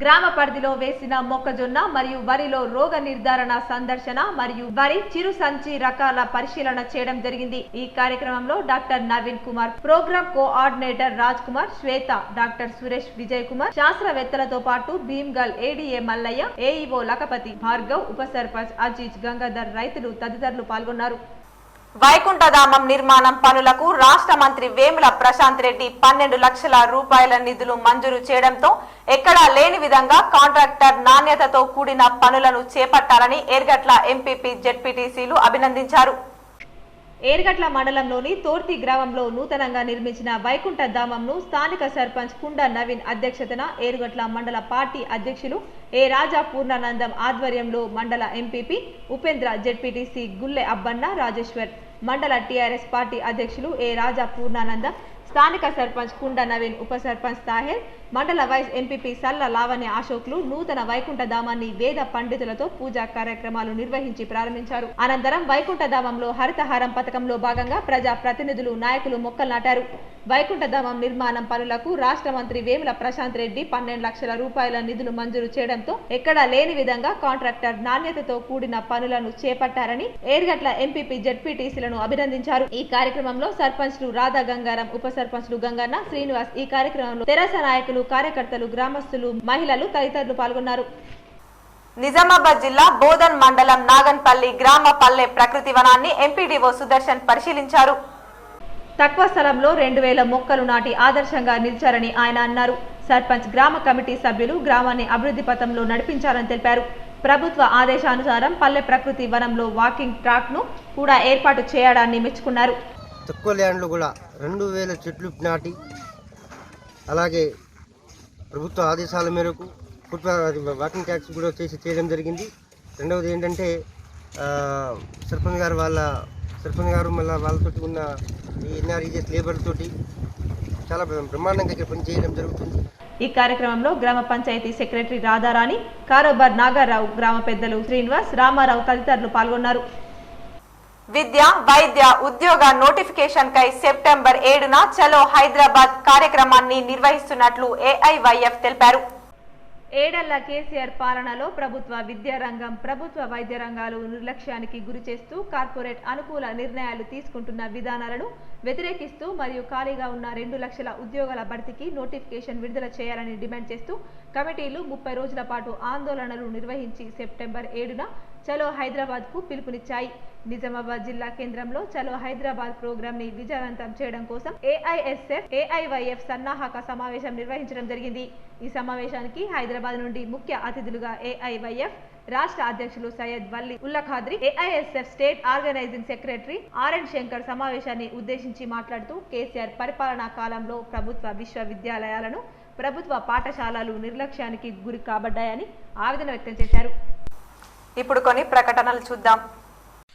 గ్రామ పరిధిలో వేసిన మొక్కజొన్న మరియు వరిలో రోగ నిర్ధారణ సందర్శన మరియు వరి చిరు సంచి రకాల పరిశీలన చేయడం జరిగింది. ఈ కార్యక్రమంలో doctor Naveen Kumar, programme coordinator Raj Kumar, Shweta, doctor Suresh Vijay Kumar, శాస్త్రవేత్తలతో పాటు భీమ్గల్ ఏడీఏ మల్లయ్య, ఏఈఓ లకపతి, భార్గవ్, ఉప సర్పంచ్ అజీజ్, గంగాధర్, రైతులు తదితరులు పాల్గొన్నారు. వైకుంఠధామం నిర్మాణం పనులకు రాష్ట్ర మంత్రి వేముల ప్రశాంత్ రెడ్డి 12 లక్షల రూపాయల నిధులు మంజూరు చేయడంతో ఎక్కడా లేని విధంగా కాంట్రాక్టర్ నాణ్యతతో కూడిన పనులను చేపట్టాలని ఏర్గట్ల ఎంపీపీ జెడ్పీటీసీలు అభినందించారు. ఏర్గట్ల మండలంలోని తోర్తి గ్రామంలో నూతనంగా నిర్మించిన వైకుంఠధామంను స్థానిక సర్పంచ్ కుండ నవీన్ అధ్యక్షతన ఏర్గట్ల మండల పార్టీ అధ్యక్షులు ఏ రాజా పూర్ణానందం ఆధ్వర్యంలో మండల ఎంపీపీ ఉపేంద్ర, జెడ్పీటీసీ గుల్లె అబ్బన్న రాజేశ్వర్, మండల టీఆర్ఎస్ పార్టీ అధ్యక్షులు ఏ రాజా పూర్ణానందం, స్థానిక సర్పంచ్ కుండ నవీన్, ఉప సర్పంచ్ తాహెర్, మండల వైస్ ఎంపీపీ సల్ల లావణ్య అశోక్లు నూతన వైకుంఠధామాన్ని వేద పండితులతో పూజా కార్యక్రమాలు నిర్వహించి ప్రారంభించారు. అనంతరం వైకుంఠధామంలో హరితహారం పథకంలో భాగంగా ప్రజా ప్రతినిధులు, నాయకులు మొక్కలు నాటారు. వైకుంఠధామం నిర్మాణం పనులకు రాష్ట్ర మంత్రి వేముల ప్రశాంత్ రెడ్డి 12 లక్షల రూపాయల నిధులు మంజూరు చేయడంతో ఎక్కడా లేని విధంగా కాంట్రాక్టర్ నాణ్యతతో కూడిన పనులను చేపట్టారని ఏర్గట్ల ఎంపీపీ జెడ్పీటీసీలను అభినందించారు. ఈ కార్యక్రమంలో సర్పంచ్లు రాధా గంగారం, ఉప సర్పంచ్లు గంగన్న, శ్రీనివాస్, ఈ కార్యక్రమంలో తెరాస నాయకులు, కార్యకర్తలు, గ్రామస్తులు, మహిళలు తదితరులు పాల్గొన్నారు. నిజామాబాద్ జిల్లా బోధన్ మండలం నాగన్పల్లి గ్రామ పల్లె ప్రకృతి వనాన్ని ఎంపీడీఓ సుదర్శన్ పరిశీలించారు. తక్కువ స్థలంలో 2000 మొక్కలు నాటి ఆదర్శంగా నిలిచారని ఆయన అన్నారు. సర్పంచ్, గ్రామ కమిటీ సభ్యులు గ్రామాన్ని అభివృద్ధి పథంలో నడిపించారని తెలిపారు. ప్రభుత్వ ఆదేశానుసారం పల్లె ప్రకృతి వనంలో వాకింగ్ ట్రాక్ ను కూడా ఏర్పాటు చేయడాన్ని మెచ్చుకున్నారు. తక్కువ ల్యాండ్లో కూడా 2000 చెట్లు నాటి, అలాగే ప్రభుత్వ ఆదేశాల మేరకు వాకింగ్ ట్రాక్స్ కూడా చేయడం జరిగింది. రెండవది ఏంటంటే సర్పంచ్ గారు మళ్ళీ వాళ్ళతో ఉన్న ఈ ఎన్ఆర్ఈజెస్ లేబర్ తోటి చాలా బ్రహ్మాండంగా ఇక్కడ పని చేయడం జరుగుతుంది. ఈ కార్యక్రమంలో గ్రామ పంచాయతీ సెక్రటరీ రాధారాణి, కారోబార్ నాగారావు, గ్రామ పెద్దలు శ్రీనివాస్, రామారావు తదితరులు పాల్గొన్నారు. విద్య, వైద్య, ఉద్యోగ నోటిఫికేషన్ కై సెప్టెంబర్ 7న చలో హైదరాబాద్ కార్యక్రమాన్ని నిర్వహిస్తున్నట్లు ఏఐవైఎఫ్ తెలిపారు. ఏడళ్ల కేసీఆర్ పాలనలో ప్రభుత్వ విద్యారంగం, ప్రభుత్వ వైద్య రంగాలు నిర్లక్ష్యానికి గురి చేస్తూ కార్పొరేట్ అనుకూల నిర్ణయాలు తీసుకుంటున్న విధానాలను వ్యతిరేకిస్తూ మరియు ఖాళీగా ఉన్న 2 లక్షల ఉద్యోగాల భర్తీకి నోటిఫికేషన్ విడుదల చేయాలని డిమాండ్ చేస్తూ కమిటీలు 30 రోజుల పాటు ఆందోళనలు నిర్వహించి సెప్టెంబర్ 7న చలో హైదరాబాద్ కు పిలుపునిచ్చాయి. నిజామాబాద్ జిల్లా కేంద్రంలో చలో హైదరాబాద్ ప్రోగ్రామ్ ని విజయవంతం చేయడం కోసం ఏఐఎస్ఎఫ్, ఏఐవైఎఫ్ సన్నాహక సమావేశం నిర్వహించడం జరిగింది. ఈ సమావేశానికి హైదరాబాద్ నుండి ముఖ్య అతిథులుగా ఏఐవైఎఫ్ రాష్ట్ర అధ్యక్షులు Syed Valli Ulla Khadri, AISF state organising secretary RN Shankar సమావేశాన్ని ఉద్దేశించి మాట్లాడుతూ కేసీఆర్ పరిపాలనా కాలంలో ప్రభుత్వ విశ్వవిద్యాలయాలను, ప్రభుత్వ పాఠశాలలు నిర్లక్ష్యానికి గురి కాబడ్డాయని ఆవేదన వ్యక్తం చేశారు. ఇప్పుడు కొన్ని ప్రకటనలు చూద్దాం.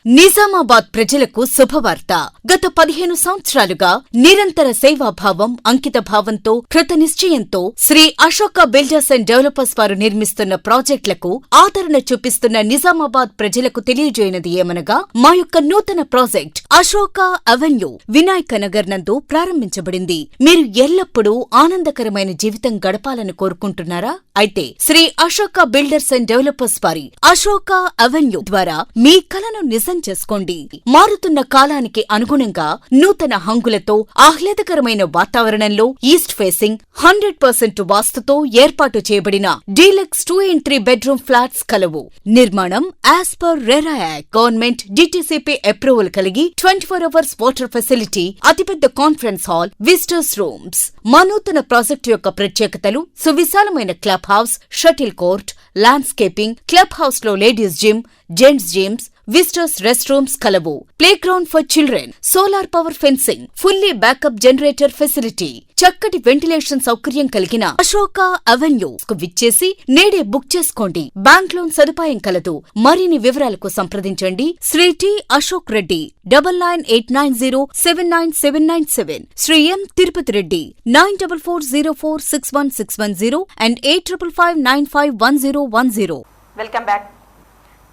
నిజామాబాద్ ప్రజలకు శుభవార్త. గత 15 సంవత్సరాలుగా నిరంతర సేవాభావం, అంకిత భావంతో, కృత నిశ్చయంతో Shri Ashoka builders and developers వారు నిర్మిస్తున్న ప్రాజెక్టులకు ఆదరణ చూపిస్తున్న నిజామాబాద్ ప్రజలకు తెలియజేయనది ఏమనగా మా యొక్క నూతన ప్రాజెక్ట్ అశోక అవెన్యూ వినాయక నగర్ నందు ప్రారంభించబడింది. మీరు ఎల్లప్పుడూ ఆనందకరమైన జీవితం గడపాలని కోరుకుంటున్నారా? అయితే Shri Ashoka builders and developers వారి అశోక అవెన్యూ ద్వారా మీ కలను నిజం చేసుకోండి. మారుతున్న కాలానికి అనుగుణంగా నూతన హంగులతో ఆహ్లాదకరమైన వాతావరణంలో ఈస్ట్ ఫేసింగ్ 100% వాస్తుతో ఏర్పాటు చేయబడిన డీలక్స్ 2 and 3 బెడ్రూమ్ ఫ్లాట్స్ కలవు. నిర్మాణం as per RERA act, government DTCP approval కలిగి 24 hours వాటర్ ఫెసిలిటీ, అతిపెద్ద కాన్ఫరెన్స్ హాల్, విజిటర్స్ రూమ్స్. మా నూతన ప్రాజెక్టు యొక్క ప్రత్యేకతలు: సువిశాలమైన club house, shuttle court, landscaping, club house లో ladies gym, gents gyms, visitors rest rooms కలవు. Play ground for children, solar power fencing, fully backup generator facility, చక్కటి ventilation సౌకర్యం కలిగిన అశోక అవెన్యూ కు విచ్చేసి నేడే బుక్ చేసుకోండి. బ్యాంక్ లోన్ సదుపాయం కలదు. మరిన్ని వివరాలకు సంప్రదించండి Shri T Ashok Reddy 9989079797, Shri M Tirupati Reddy 9440461610 and 8555951010. Welcome back.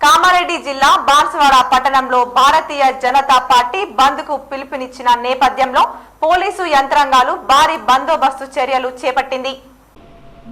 Kamareddy జిల్లా బాన్సువాడ పట్టణంలో భారతీయ జనతా పార్టీ బంద్ కు పిలుపునిచ్చిన నేపథ్యంలో పోలీసు యంత్రాంగాలు భారీ బందోబస్తు చర్యలు చేపట్టింది.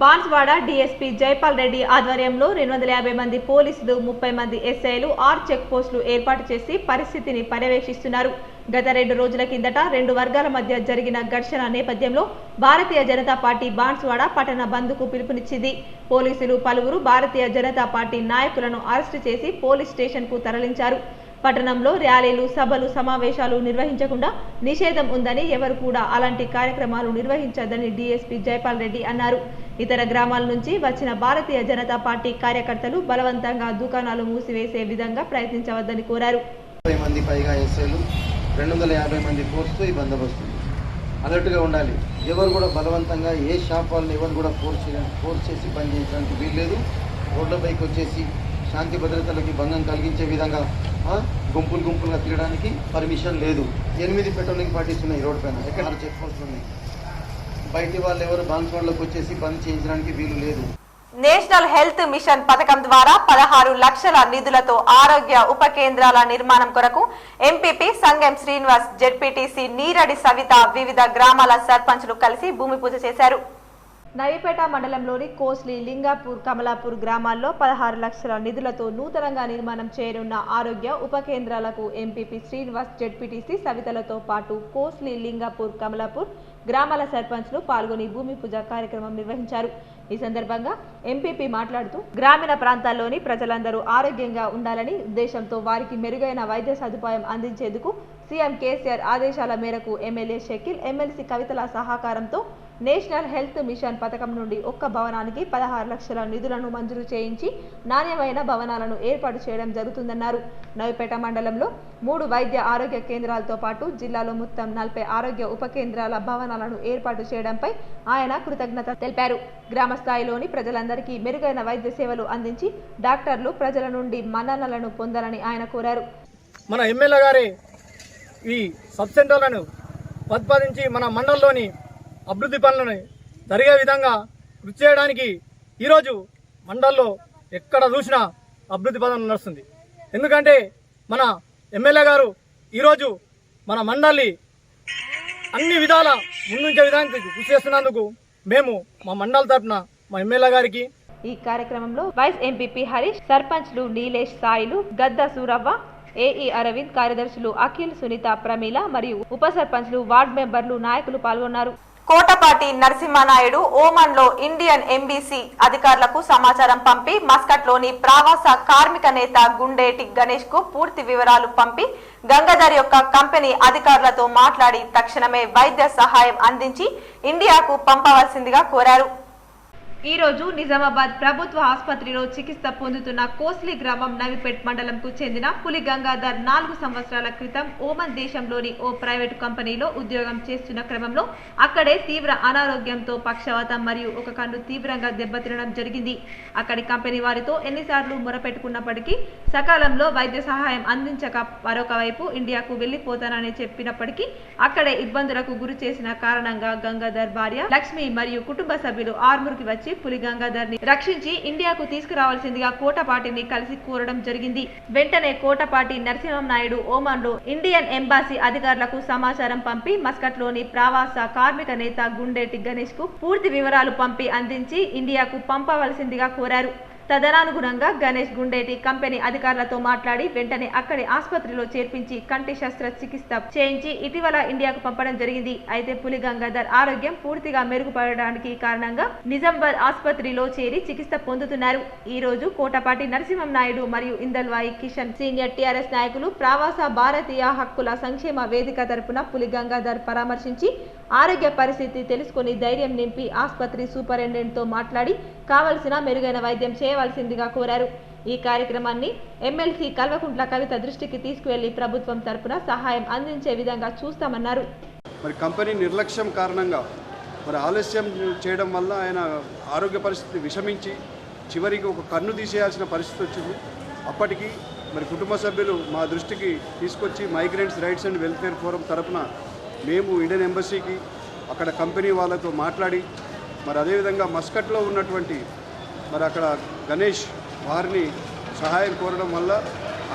బాన్సువాడ డీఎస్పీ జైపాల్ రెడ్డి ఆధ్వర్యంలో 250 మంది పోలీసులు, 30 మంది ఎస్ఐలు 6 చెక్ పోస్టులు ఏర్పాటు చేసి పరిస్థితిని పర్యవేక్షిస్తున్నారు. గత 2 రోజుల కిందట 2 వర్గాల మధ్య జరిగిన ఘర్షణ నేపథ్యంలో భారతీయ జనతా పార్టీ బాన్సువాడ పట్టణ బంద్కు పిలుపునిచ్చింది. పోలీసులు పలువురు భారతీయ జనతా పార్టీ నాయకులను అరెస్టు చేసి పోలీస్ స్టేషన్కు తరలించారు. పట్టణంలో ర్యాలీలు, సభలు, సమావేశాలు నిర్వహించకుండా నిషేధం ఉందని, ఎవరు కూడా అలాంటి కార్యక్రమాలు నిర్వహించొద్దని డీఎస్పీ జైపాల్ రెడ్డి అన్నారు. ఇతర గ్రామాల నుంచి వచ్చిన భారతీయ జనతా పార్టీ కార్యకర్తలు బలవంతంగా దుకాణాలు మూసివేసే విధంగా ప్రయత్నించవద్దని కోరారు. 30 మంది పైగా ఎస్ఐలు, 250 మంది ఫోర్స్తో ఈ బందోబస్తు అలర్ట్గా ఉండాలి. ఎవరు కూడా బలవంతంగా ఏ షాప్ వాళ్ళని ఎవరు కూడా ఫోర్స్ చేసి పని చేయించడానికి వీల్లేదు. రోడ్లపైకి వచ్చేసి శాంతి భద్రతలకి భంగం కలిగించే విధంగా గుంపులుగా తిరగడానికి పర్మిషన్ లేదు. 8 పెట్రోలింగ్ పార్టీస్ ఉన్నాయి రోడ్ పైన, ఎక్కడ చెక్ పోస్టులు ఉన్నాయి. బయటి వాళ్ళు ఎవరు బాన్స్వాడలోకి వచ్చేసి బంద్ చేయించడానికి వీలు లేదు. నేషనల్ హెల్త్ మిషన్ పథకం ద్వారా 16 లక్షల నిధులతో ఆరోగ్య ఉప కేంద్రాల నిర్మాణం కొరకు ఎంపీపీ సంగెం శ్రీనివాస్, జెడ్పీటీసీ నీరడి సవిత వివిధ గ్రామాల సర్పంచులు కలిసి భూమి పూజ చేశారు. నవీపేట మండలంలోని కోస్లీ, లింగాపూర్, కమలాపూర్ గ్రామాల్లో 16 లక్షల నిధులతో నూతనంగా నిర్మాణం చేయనున్న ఆరోగ్య ఉప కేంద్రాలకు ఎంపీపీ శ్రీనివాస్, జెడ్పీటీసీ సవితలతో పాటు కోస్లీ, లింగాపూర్, కమలాపూర్ గ్రామాల సర్పంచ్లు పాల్గొని భూమి పూజ కార్యక్రమం నిర్వహించారు. ఈ సందర్భంగా ఎంపీపీ మాట్లాడుతూ గ్రామీణ ప్రాంతాల్లోని ప్రజలందరూ ఆరోగ్యంగా ఉండాలని ఉద్దేశంతో వారికి మెరుగైన వైద్య సదుపాయం అందించేందుకు సీఎం కేసీఆర్ ఆదేశాల మేరకు ఎమ్మెల్యే షకీల్, ఎమ్మెల్సీ కవితల సహకారంతో నేషనల్ హెల్త్ మిషన్ పథకం నుండి ఒక్క భవనానికి 16 లక్షల నిధులను మంజూరు చేయించి నాణ్యమైన భవనాలను ఏర్పాటు చేయడం జరుగుతుందన్నారు. నవీపేట మండలంలో 3 వైద్య ఆరోగ్య కేంద్రాలతో పాటు జిల్లాలో మొత్తం 40 ఆరోగ్య ఉప కేంద్రాల భవనాలను ఏర్పాటు చేయడంపై ఆయన కృతజ్ఞత తెలిపారు. గ్రామ స్థాయిలోని ప్రజలందరికీ మెరుగైన వైద్య సేవలు అందించి డాక్టర్లు ప్రజల నుండి మన్ననలను పొందాలని ఆయన కోరారు. మన ఎమ్మెల్యే గారి ఈ సబ్ సెంటర్లను ప్రతిపాదించి మన మండలంలోని అభివృద్ధి పనులను జరిగే విధంగా కృషి చేయడానికి ఈరోజు మండల్లో ఎక్కడ చూసినా అభివృద్ధి పనులు నడుస్తుంది. ఎందుకంటే మన ఎమ్మెల్యే గారు ఈరోజు మన మండలి అన్ని విధాల ముందుంచే విధానికి కృషి చేస్తున్నందుకు మేము మా మండలి తరఫున మా ఎమ్మెల్యే గారికి ఈ కార్యక్రమంలో వైస్ ఎంపీపీ హరీష్, సర్పంచ్లు నీలేష్, సాయిలు, గద్ద సూరవ్వ, ఏఈ అరవింద్, కార్యదర్శులు అఖిల్, సునీత, ప్రమీల మరియు ఉప సర్పంచ్లు, వార్డు మెంబర్లు, నాయకులు పాల్గొన్నారు. కోటపాటి నరసింహనాయుడు ఓమన్ లో ఇండియన్ ఎంబీసీ అధికారులకు సమాచారం పంపి మస్కట్లోని ప్రవాస కార్మిక నేత గుండేటి గణేష్ కు పూర్తి వివరాలు పంపి గంగాధర్ యొక్క కంపెనీ అధికారులతో మాట్లాడి తక్షణమే వైద్య సహాయం అందించి ఇండియాకు పంపవలసిందిగా కోరారు. ఈ రోజు నిజామాబాద్ ప్రభుత్వ ఆసుపత్రిలో చికిత్స పొందుతున్న కోస్లీ గ్రామం నవిపేట్ మండలంకు చెందిన పులి గంగాధర్ 4 సంవత్సరాల క్రితం ఓమన్ దేశంలోని ఓ ప్రైవేటు కంపెనీలో ఉద్యోగం చేస్తున్న క్రమంలో అక్కడే తీవ్ర అనారోగ్యంతో పక్షవాతం మరియు ఒక కన్ను తీవ్రంగా దెబ్బతినడం జరిగింది. అక్కడి కంపెనీ వారితో ఎన్నిసార్లు మొరపెట్టుకున్నప్పటికీ సకాలంలో వైద్య సహాయం అందించక మరొక వైపు ఇండియాకు వెళ్లిపోతానని చెప్పినప్పటికీ అక్కడే ఇబ్బందులకు గురి చేసిన కారణంగా గంగాధర్ భార్య లక్ష్మి మరియు కుటుంబ సభ్యులు ఆర్మూర్కి వచ్చి పులి గంగాధర్ ని రక్షించి ఇండియాకు తీసుకురావాల్సిందిగా కోటపాటిని కలిసి కోరడం జరిగింది. వెంటనే కోటపాటి నరసింహనాయుడు ఓమన్ లో ఇండియన్ ఎంబాసీ అధికారులకు సమాచారం పంపి మస్కట్లోని ప్రవాస కార్మిక నేత గుండేటి గణేష్ కు పూర్తి వివరాలు పంపి అందించి ఇండియాకు పంపవలసిందిగా కోరారు. తదనుగుణంగా గణేష్ గుండేటి కంపెనీ అధికారులతో మాట్లాడి వెంటనే అక్కడి ఆసుపత్రిలో చేర్పించి కంటి శస్త్రచికిత్స చేయించి ఇటీవల ఇండియాకు పంపడం జరిగింది. అయితే పులి గంగాధర్ ఆరోగ్యం పూర్తిగా మెరుగుపడడానికి కారణంగా నిజామాబాద్ ఆసుపత్రిలో చేరి చికిత్స పొందుతున్నారు. ఈ రోజు కోటపాటి నరసింహనాయుడు మరియు ఇందల్వాయి కిషన్ సీనియర్ టీఆర్ఎస్ నాయకులు ప్రవాస భారతీయ హక్కుల సంక్షేమ వేదిక తరపున పులి గంగాధర్ పరామర్శించి ఆరోగ్య పరిస్థితి తెలుసుకుని ధైర్యం నింపి ఆసుపత్రి సూపరింటెండెంట్ తో మాట్లాడి కావలసిన మెరుగైన వైద్యం చేయవలసిందిగా కోరారు. ఈ కార్యక్రమాన్ని ఎమ్మెల్సీ కల్వకుంట్ల కవిత దృష్టికి తీసుకువెళ్లి ప్రభుత్వం తరపున సహాయం అందించే విధంగా చూస్తామన్నారు. మరి కంపెనీ నిర్లక్ష్యం కారణంగా మరి ఆలస్యం చేయడం వల్ల ఆయన ఆరోగ్య పరిస్థితి విషమించి చివరికి ఒక కన్ను తీసేయాల్సిన పరిస్థితి వచ్చింది. అప్పటికి మరి కుటుంబ సభ్యులు మా దృష్టికి తీసుకొచ్చి migrants rights and welfare forum తరపున మేము ఇండియన్ ఎంబసీకి అక్కడ కంపెనీ వాళ్ళతో మాట్లాడి మరి అదేవిధంగా మస్కట్లో ఉన్నటువంటి మరి అక్కడ గణేష్ వారిని సహాయం కోరడం వల్ల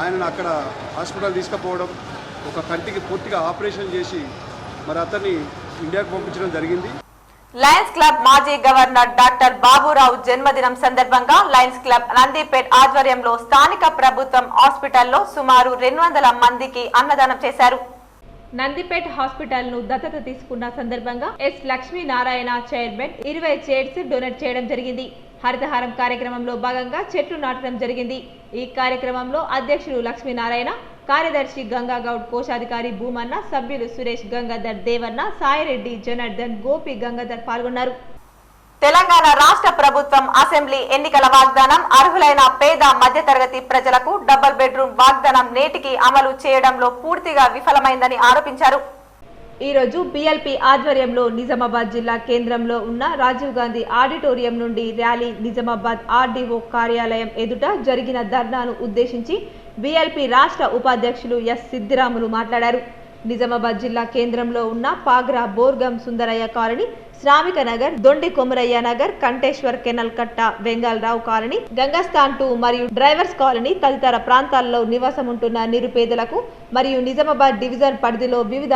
ఆయనను అక్కడ హాస్పిటల్ తీసుకుపోవడం, ఒక కంటికి పూర్తిగా ఆపరేషన్ చేసి మరి అతన్ని ఇండియాకు పంపించడం జరిగింది. లయన్స్ క్లబ్ మాజీ గవర్నర్ డాక్టర్ బాబురావు జన్మదినం సందర్భంగా లయన్స్ క్లబ్ నందిపేట్ ఆధ్వర్యంలో స్థానిక ప్రభుత్వం హాస్పిటల్లో సుమారు 200 మందికి అన్నదానం చేశారు. నందిపేట్ హాస్పిటల్ ను దత్తత తీసుకున్న సందర్భంగా S Lakshminarayana chairman 20 chairs donate చేయడం జరిగింది. హరితహారం కార్యక్రమంలో భాగంగా చెట్లు నాటడం జరిగింది. ఈ కార్యక్రమంలో అధ్యక్షులు లక్ష్మీనారాయణ, కార్యదర్శి గంగాగౌడ్, కోశాధికారి భూమన్న, సభ్యులు సురేష్, గంగాధర్, దేవన్న, సాయిరెడ్డి, జనార్దన్, గోపి, గంగాధర్ పాల్గొన్నారు. తెలంగాణ రాష్ట్ర ప్రభుత్వం అసెంబ్లీ ఎన్నికల వాగ్దానం అర్హులైన పేద మధ్యతరగతి ప్రజలకు డబుల్ బెడ్రూమ్ వాగ్దానం నేటికి అమలు చేయడంలో పూర్తిగా విఫలమైందని ఆరోపించారు. ఈ రోజు బిఎల్పి ఆధ్వర్యంలో నిజామాబాద్ జిల్లా కేంద్రంలో ఉన్న రాజీవ్ గాంధీ ఆడిటోరియం నుండి ర్యాలీ నిజామాబాద్ ఆర్డీఓ కార్యాలయం ఎదుట జరిగిన ధర్నాను ఉద్దేశించి బిఎల్పి రాష్ట్ర ఉపాధ్యక్షులు ఎస్ సిద్దిరాములు మాట్లాడారు. నిజామాబాద్ జిల్లా కేంద్రంలో ఉన్న పాగ్రా, బోర్గం, సుందరయ్య కాలనీ, శ్రామిక నగర్, దొండి కొమరయ్య నగర్, కంటేశ్వర్, కెనల్ కట్ట, వెంగళరావు కాలనీ, గంగస్థాన్ 2 మరియు డ్రైవర్స్ కాలనీ తదితర ప్రాంతాల్లో నివాసం ఉంటున్న నిరుపేదలకు మరియు నిజామాబాద్ డివిజన్ పరిధిలో వివిధ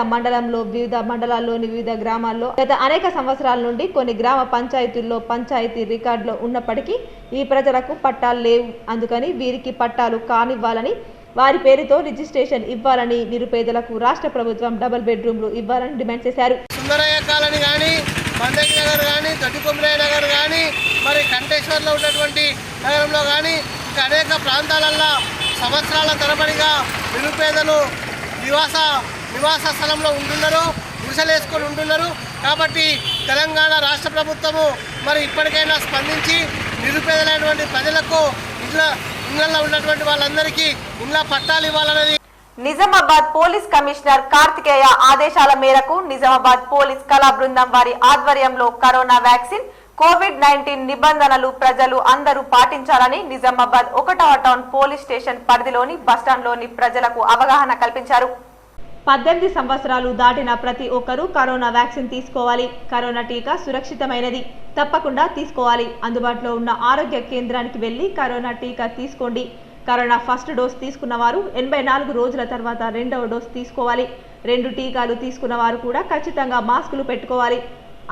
మండలాల్లోని వివిధ గ్రామాల్లో గత అనేక సంవత్సరాల నుండి కొన్ని గ్రామ పంచాయతీల్లో పంచాయతీ రికార్డులో ఉన్నప్పటికీ ఈ ప్రజలకు పట్టాలు లేవు. అందుకని వీరికి పట్టాలు కానివ్వాలని, వారి పేరుతో రిజిస్ట్రేషన్ ఇవ్వాలని, నిరుపేదలకు రాష్ట్ర ప్రభుత్వం డబుల్ బెడ్రూమ్లు ఇవ్వాలని డిమాండ్ చేశారు. సుందరయ్య కాలనీ కానీ, మందకి నగర్ కానీ, దొడ్డికొమరయ్య నగర్ కానీ, మరి కంటేశ్వర్లో ఉన్నటువంటి నగరంలో కానీ ఇంకా అనేక ప్రాంతాలల్లో సంవత్సరాల తరబడిగా నిరుపేదలు నివాస స్థలంలో ఉంటున్నారు, గుడిసెలేసుకొని ఉంటున్నారు. కాబట్టి తెలంగాణ రాష్ట్ర ప్రభుత్వము మరి ఇప్పటికైనా స్పందించి నిరుపేదలైనటువంటి ప్రజలకు ఇళ్లలో ఉన్నటువంటి వాళ్ళందరికీ ఇళ్ల పట్టాలు ఇవ్వాలనేది. నిజామాబాద్ పోలీస్ కమిషనర్ కార్తికేయ ఆదేశాల మేరకు నిజామాబాద్ పోలీస్ కళా బృందం వారి ఆధ్వర్యంలో కరోనా వ్యాక్సిన్, కోవిడ్-19 నిబంధనలు ప్రజలు అందరూ పాటించాలని నిజామాబాద్ 1వ టౌన్ పోలీస్ స్టేషన్ పరిధిలోని బస్టాండ్లోని ప్రజలకు అవగాహన కల్పించారు. 18 సంవత్సరాలు దాటిన ప్రతి ఒక్కరూ కరోనా వ్యాక్సిన్ తీసుకోవాలి. కరోనా టీకా సురక్షితమైనది, తప్పకుండా తీసుకోవాలి. అందుబాటులో ఉన్న ఆరోగ్య కేంద్రానికి వెళ్లి కరోనా టీకా తీసుకోండి. కరోనా ఫస్ట్ డోస్ తీసుకున్న వారు 84 రోజుల తర్వాత 2వ డోస్ తీసుకోవాలి. 2 టీకాలు తీసుకున్న వారు కూడా ఖచ్చితంగా మాస్కులు పెట్టుకోవాలి.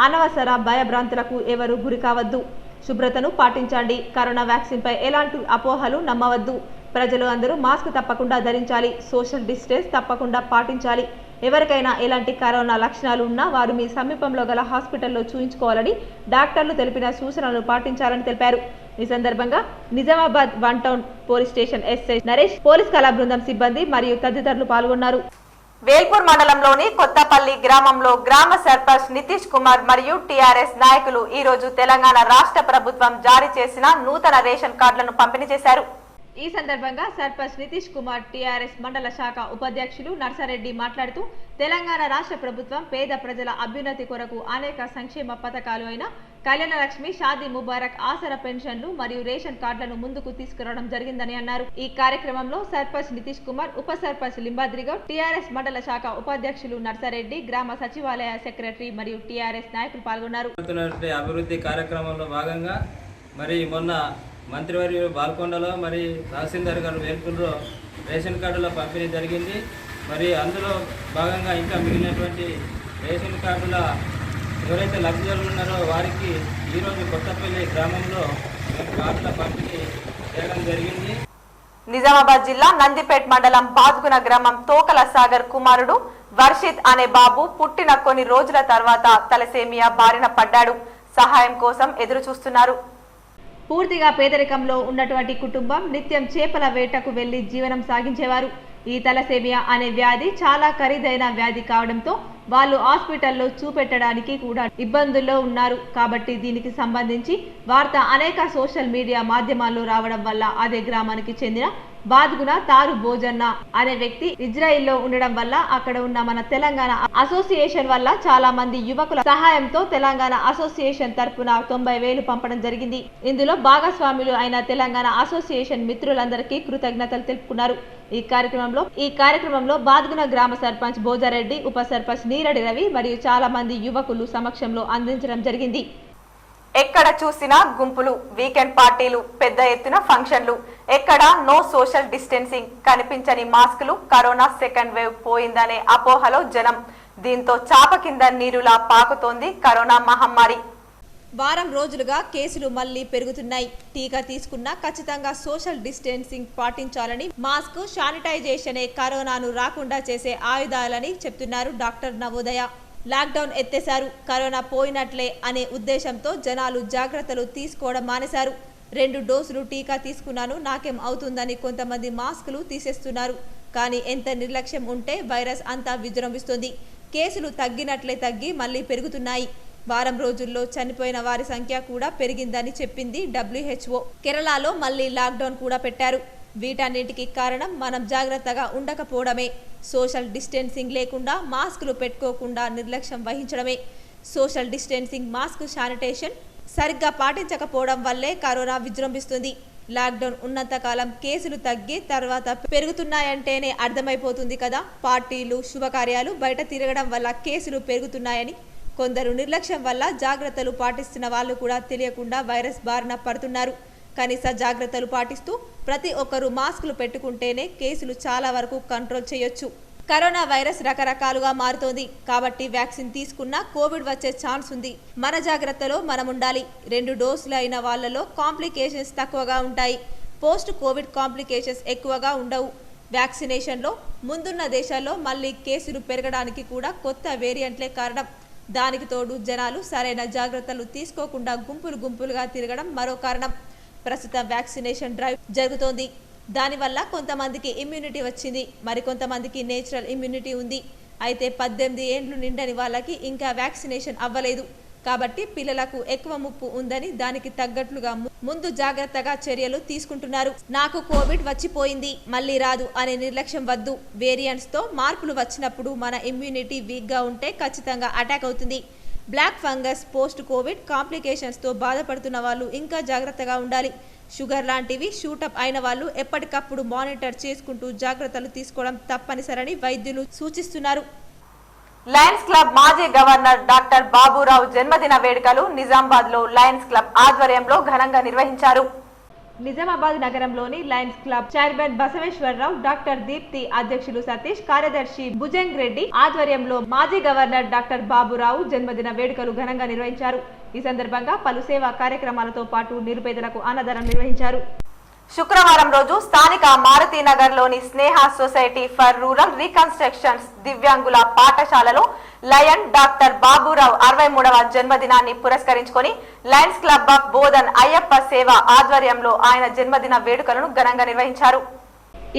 అనవసర భయభ్రాంతులకు ఎవరు గురి కావద్దు. శుభ్రతను పాటించండి. కరోనా వ్యాక్సిన్ పై ఎలాంటి అపోహలు నమ్మవద్దు. ప్రజలు అందరూ మాస్క్ తప్పకుండా ధరించాలి. సోషల్ డిస్టెన్స్ తప్పకుండా పాటించాలి. ఎవరికైనా ఎలాంటి కరోనా లక్షణాలు ఉన్నా వారు మీ సమీపంలో గల హాస్పిటల్లో చూయించుకోవాలని డాక్టర్లు తెలిపిన సూచనలను పాటించాలని తెలిపారు. ఈ సందర్భంగా Nizamabad 1 town police station SI Naresh, police కళా బృందం సిబ్బంది మరియు తదితరులు పాల్గొన్నారు. వేల్పూర్ మండలంలోని కొత్తపల్లి గ్రామంలో గ్రామ సర్పంచ్ నితీష్ కుమార్ మరియు టీఆర్ఎస్ నాయకులు ఈ రోజు తెలంగాణ రాష్ట్ర ప్రభుత్వం జారీ చేసిన నూతన రేషన్ కార్డులను పంపిణీ చేశారు. ఈ సందర్భంగా సర్పంచ్ నితీష్ కుమార్, టీఆర్ఎస్ మండల శాఖ ఉపాధ్యక్షులు నర్సారెడ్డి మాట్లాడుతూ తెలంగాణ రాష్ట్ర ప్రభుత్వం పేద ప్రజల అభ్యున్నతి కొరకు అనేక సంక్షేమ పథకాలు అయిన కళ్యాణ లక్ష్మి, షాదీ ముబారక్, ఆసరా పెన్షన్లు మరియు రేషన్ కార్డులను ముందుకు తీసుకురావడం జరిగిందని అన్నారు. ఈ కార్యక్రమంలో సర్పంచ్ నితీష్ కుమార్, ఉప సర్పంచ్ లింబాద్రిగౌడ్, టీఆర్ఎస్ మండల శాఖ ఉపాధ్యక్షులు నర్సారెడ్డి, గ్రామ సచివాలయ సెక్రటరీ మరియు టీఆర్ఎస్ నాయకులు పాల్గొన్నారు. అభివృద్ధి కార్యక్రమంలో భాగంగా మరి మొన్న మంత్రివర్యులు బాల్కొండలో మరి తహసీల్దార్ గారు వేల్పూర్లో రేషన్ కార్డుల పంపిణీ జరిగింది. మరి అందులో భాగంగా ఇంకా మిగిలినటువంటి రేషన్ కార్డుల ఎవరైతే లబ్ధిదారులు ఉన్నారో వారికి ఈరోజు కొత్తపల్లి గ్రామంలో కార్డుల పంపిణీ చేయడం జరిగింది. నిజామాబాద్ జిల్లా నందిపేట్ మండలం బాద్గున గ్రామం తోకల సాగర్ కుమారుడు వర్షిత్ అనే బాబు పుట్టిన కొన్ని రోజుల తర్వాత తలసేమియా బారిన పడ్డాడు. సహాయం కోసం ఎదురు చూస్తున్నారు. పూర్తిగా పేదరికంలో ఉన్నటువంటి కుటుంబం నిత్యం చేపల వేటకు వెళ్లి జీవనం సాగించేవారు. ఈ తలసేమియా అనే వ్యాధి చాలా ఖరీదైన వ్యాధి కావడంతో వాళ్ళు హాస్పిటల్లో చూపెట్టడానికి కూడా ఇబ్బందుల్లో ఉన్నారు. కాబట్టి దీనికి సంబంధించి వార్త అనేక సోషల్ మీడియా మాధ్యమాల్లో రావడం వల్ల అదే గ్రామానికి చెందిన బాద్గున తారు భోజన్న అనే వ్యక్తి ఇజ్రాయిల్లో ఉండడం వల్ల అక్కడ ఉన్న మన తెలంగాణ అసోసియేషన్ వల్ల చాలా మంది యువకుల సహాయంతో తెలంగాణ అసోసియేషన్ తరపున 90,000 పంపడం జరిగింది. ఇందులో భాగస్వాములు అయిన తెలంగాణ అసోసియేషన్ మిత్రులందరికీ కృతజ్ఞతలు తెలుపుకున్నారు. ఈ కార్యక్రమంలో బాద్గున గ్రామ సర్పంచ్ భోజారెడ్డి, ఉప సర్పంచ్ నీరడి రవి మరియు చాలా మంది యువకులు సమక్షంలో అందించడం జరిగింది. ఎక్కడ చూసినా గుంపులు, వీకెండ్ పార్టీలు, పెద్ద ఎత్తున ఫంక్షన్లు, ఎక్కడ నో సోషల్ డిస్టెన్సింగ్, కనిపించని మాస్కులు, కరోనా సెకండ్ వేవ్ పోయిందనే అపోహలో జనం. దీంతో చాప కింద నీరులా పాకుతోంది కరోనా మహమ్మారి. వారం రోజులుగా కేసులు మళ్లీ పెరుగుతున్నాయి. టీకా తీసుకున్నా ఖచ్చితంగా సోషల్ డిస్టెన్సింగ్ పాటించాలని, మాస్క్, శానిటైజేషనే కరోనాను రాకుండా చేసే ఆయుధాలని చెప్తున్నారు డాక్టర్ నవోదయ. లాక్డౌన్ ఎత్తేశారు, కరోనా పోయినట్లే అనే ఉద్దేశంతో జనాలు జాగ్రత్తలు తీసుకోవడం మానేశారు. 2 డోసులు టీకా తీసుకున్నాను, నాకేం అవుతుందని కొంతమంది మాస్కులు తీసేస్తున్నారు. కానీ ఎంత నిర్లక్ష్యం ఉంటే వైరస్ అంతా విజృంభిస్తుంది. కేసులు తగ్గినట్లే తగ్గి మళ్లీ పెరుగుతున్నాయి. వారం రోజుల్లో చనిపోయిన వారి సంఖ్య కూడా పెరిగిందని చెప్పింది WHO. కేరళలో మళ్లీ లాక్డౌన్ కూడా పెట్టారు. వీటన్నిటికీ కారణం మనం జాగ్రత్తగా ఉండకపోవడమే. సోషల్ డిస్టెన్సింగ్ లేకుండా, మాస్కులు పెట్టుకోకుండా నిర్లక్ష్యం వహించడమే. సోషల్ డిస్టెన్సింగ్, మాస్క్, శానిటేషన్ సరిగ్గా పాటించకపోవడం వల్లే కరోనా విజృంభిస్తుంది. లాక్డౌన్ ఉన్నంతకాలం కేసులు తగ్గి తర్వాత పెరుగుతున్నాయంటేనే అర్థమైపోతుంది కదా. పార్టీలు, శుభకార్యాలు, బయట తిరగడం వల్ల కేసులు పెరుగుతున్నాయని, కొందరు నిర్లక్ష్యం వల్ల జాగ్రత్తలు పాటిస్తున్న వాళ్ళు కూడా తెలియకుండా వైరస్ బారిన పడుతున్నారు. కనీస జాగ్రత్తలు పాటిస్తూ ప్రతి ఒక్కరూ మాస్కులు పెట్టుకుంటేనే కేసులు చాలా వరకు కంట్రోల్ చేయొచ్చు. కరోనా వైరస్ రకరకాలుగా మారుతోంది కాబట్టి వ్యాక్సిన్ తీసుకున్నా కోవిడ్ వచ్చే ఛాన్స్ ఉంది. మన జాగ్రత్తలో మనం ఉండాలి. 2 డోసులు అయిన వాళ్ళలో కాంప్లికేషన్స్ తక్కువగా ఉంటాయి. పోస్ట్ కోవిడ్ కాంప్లికేషన్స్ ఎక్కువగా ఉండవు. వ్యాక్సినేషన్లో ముందున్న దేశాల్లో మళ్ళీ కేసులు పెరగడానికి కూడా కొత్త వేరియంట్లే కారణం. దానికి తోడు జనాలు సరైన జాగ్రత్తలు తీసుకోకుండా గుంపులుగా తిరగడం మరో కారణం. ప్రస్తుతం వ్యాక్సినేషన్ డ్రైవ్ జరుగుతోంది. దానివల్ల కొంతమందికి ఇమ్యూనిటీ వచ్చింది, మరికొంతమందికి నేచురల్ ఇమ్యూనిటీ ఉంది. అయితే 18 ఏండ్లు నిండని వాళ్ళకి ఇంకా వ్యాక్సినేషన్ అవ్వలేదు. కాబట్టి పిల్లలకు ఎక్కువ ముప్పు ఉందని దానికి తగ్గట్లుగా ముందు జాగ్రత్తగా చర్యలు తీసుకుంటున్నారు. నాకు కోవిడ్ వచ్చిపోయింది, మళ్ళీ రాదు అనే నిర్లక్ష్యం వద్దు. వేరియంట్స్తో మార్పులు వచ్చినప్పుడు మన ఇమ్యూనిటీ వీక్గా ఉంటే ఖచ్చితంగా అటాక్ అవుతుంది. బ్లాక్ ఫంగస్, పోస్ట్ కోవిడ్ కాంప్లికేషన్స్తో బాధపడుతున్న వాళ్ళు ఇంకా జాగ్రత్తగా ఉండాలి. షుగర్ లాంటివి షూటప్ అయిన వాళ్ళు ఎప్పటికప్పుడు మానిటర్ చేసుకుంటూ జాగ్రత్తలు తీసుకోవడం తప్పనిసరని వైద్యులు సూచిస్తున్నారు. లయన్స్ క్లబ్ మాజీ గవర్నర్ డాక్టర్ బాబురావు జన్మదిన వేడుకలు నిజామాబాద్ లో లయన్స్ క్లబ్ ఆధ్వర్యంలో ఘనంగా నిర్వహించారు. నిజామాబాద్ నగరంలోని lions club chairman Basaveswararao, doctor Deepti, అధ్యక్షులు సతీష్, కార్యదర్శి భుజంగ్ రెడ్డి ఆధ్వర్యంలో మాజీ గవర్నర్ డాక్టర్ బాబురావు జన్మదిన వేడుకలు ఘనంగా నిర్వహించారు. ఈ సందర్భంగా పలు సేవా కార్యక్రమాలతో పాటు నిరుపేదలకు అన్నదానం నిర్వహించారు. శుక్రవారం రోజు స్థానిక మారుతీనగర్ లోని స్నేహ సొసైటీ ఫర్ రూరల్ రీకన్స్ట్రక్షన్స్ దివ్యాంగుల పాఠశాలలో లయన్ డాక్టర్ బాబురావు 63వ జన్మదినాన్ని పురస్కరించుకొని Lions club of Bodhan Ayyappa సేవ ఆధ్వర్యంలో ఆయన జన్మదిన వేడుకలను ఘనంగా నిర్వహించారు.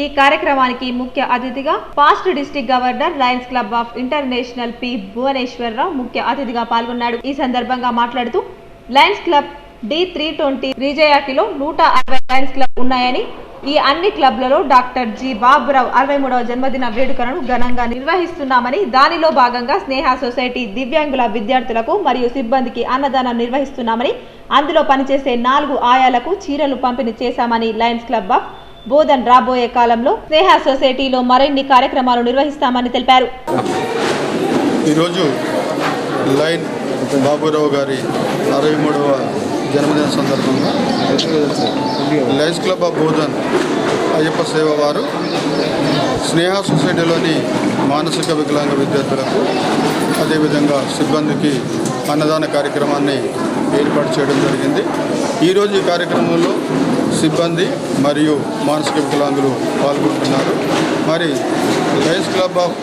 ఈ కార్యక్రమానికి ముఖ్య అతిథిగా past district governor Lions club of international P Bhuvaneswararao ముఖ్య అతిథిగా పాల్గొన్నాడు. ఈ సందర్భంగా మాట్లాడుతూ Lions club D320 రిజయాకిలో 160 Lions club ఉన్నాయని, ఈ అన్ని క్లబ్లలో డాక్టర్ జి బాబురావు 63వ జన్మదిన వేడుకలను ఘనంగా నిర్వహిస్తున్నామని, దానిలో భాగంగా స్నేహ సొసైటీ దివ్యాంగుల విద్యార్థులకు మరియు సిబ్బందికి అన్నదానం నిర్వహిస్తున్నామని, అందులో పనిచేసే 4 ఆయాలకు చీరలు పంపిణీ చేశామని, లయన్స్ క్లబ్ ఆఫ్ బోధన్ రాబోయే కాలంలో స్నేహ సొసైటీలో మరిన్ని కార్యక్రమాలు నిర్వహిస్తామని తెలిపారు. ఈరోజు లయన్ బాబురావు గారి 63వ జన్మదిన సందర్భంగా Lions club of Bodhan Ayyappa సేవ వారు స్నేహ సొసైటీలోని మానసిక వికలాంగ విద్యార్థులకు అదేవిధంగా సిబ్బందికి అన్నదాన కార్యక్రమాన్ని ఏర్పాటు చేయడం జరిగింది. ఈరోజు ఈ కార్యక్రమంలో సిబ్బంది మరియు మానసిక వికలాంగులు పాల్గొంటున్నారు. మరి లయన్స్ క్లబ్ ఆఫ్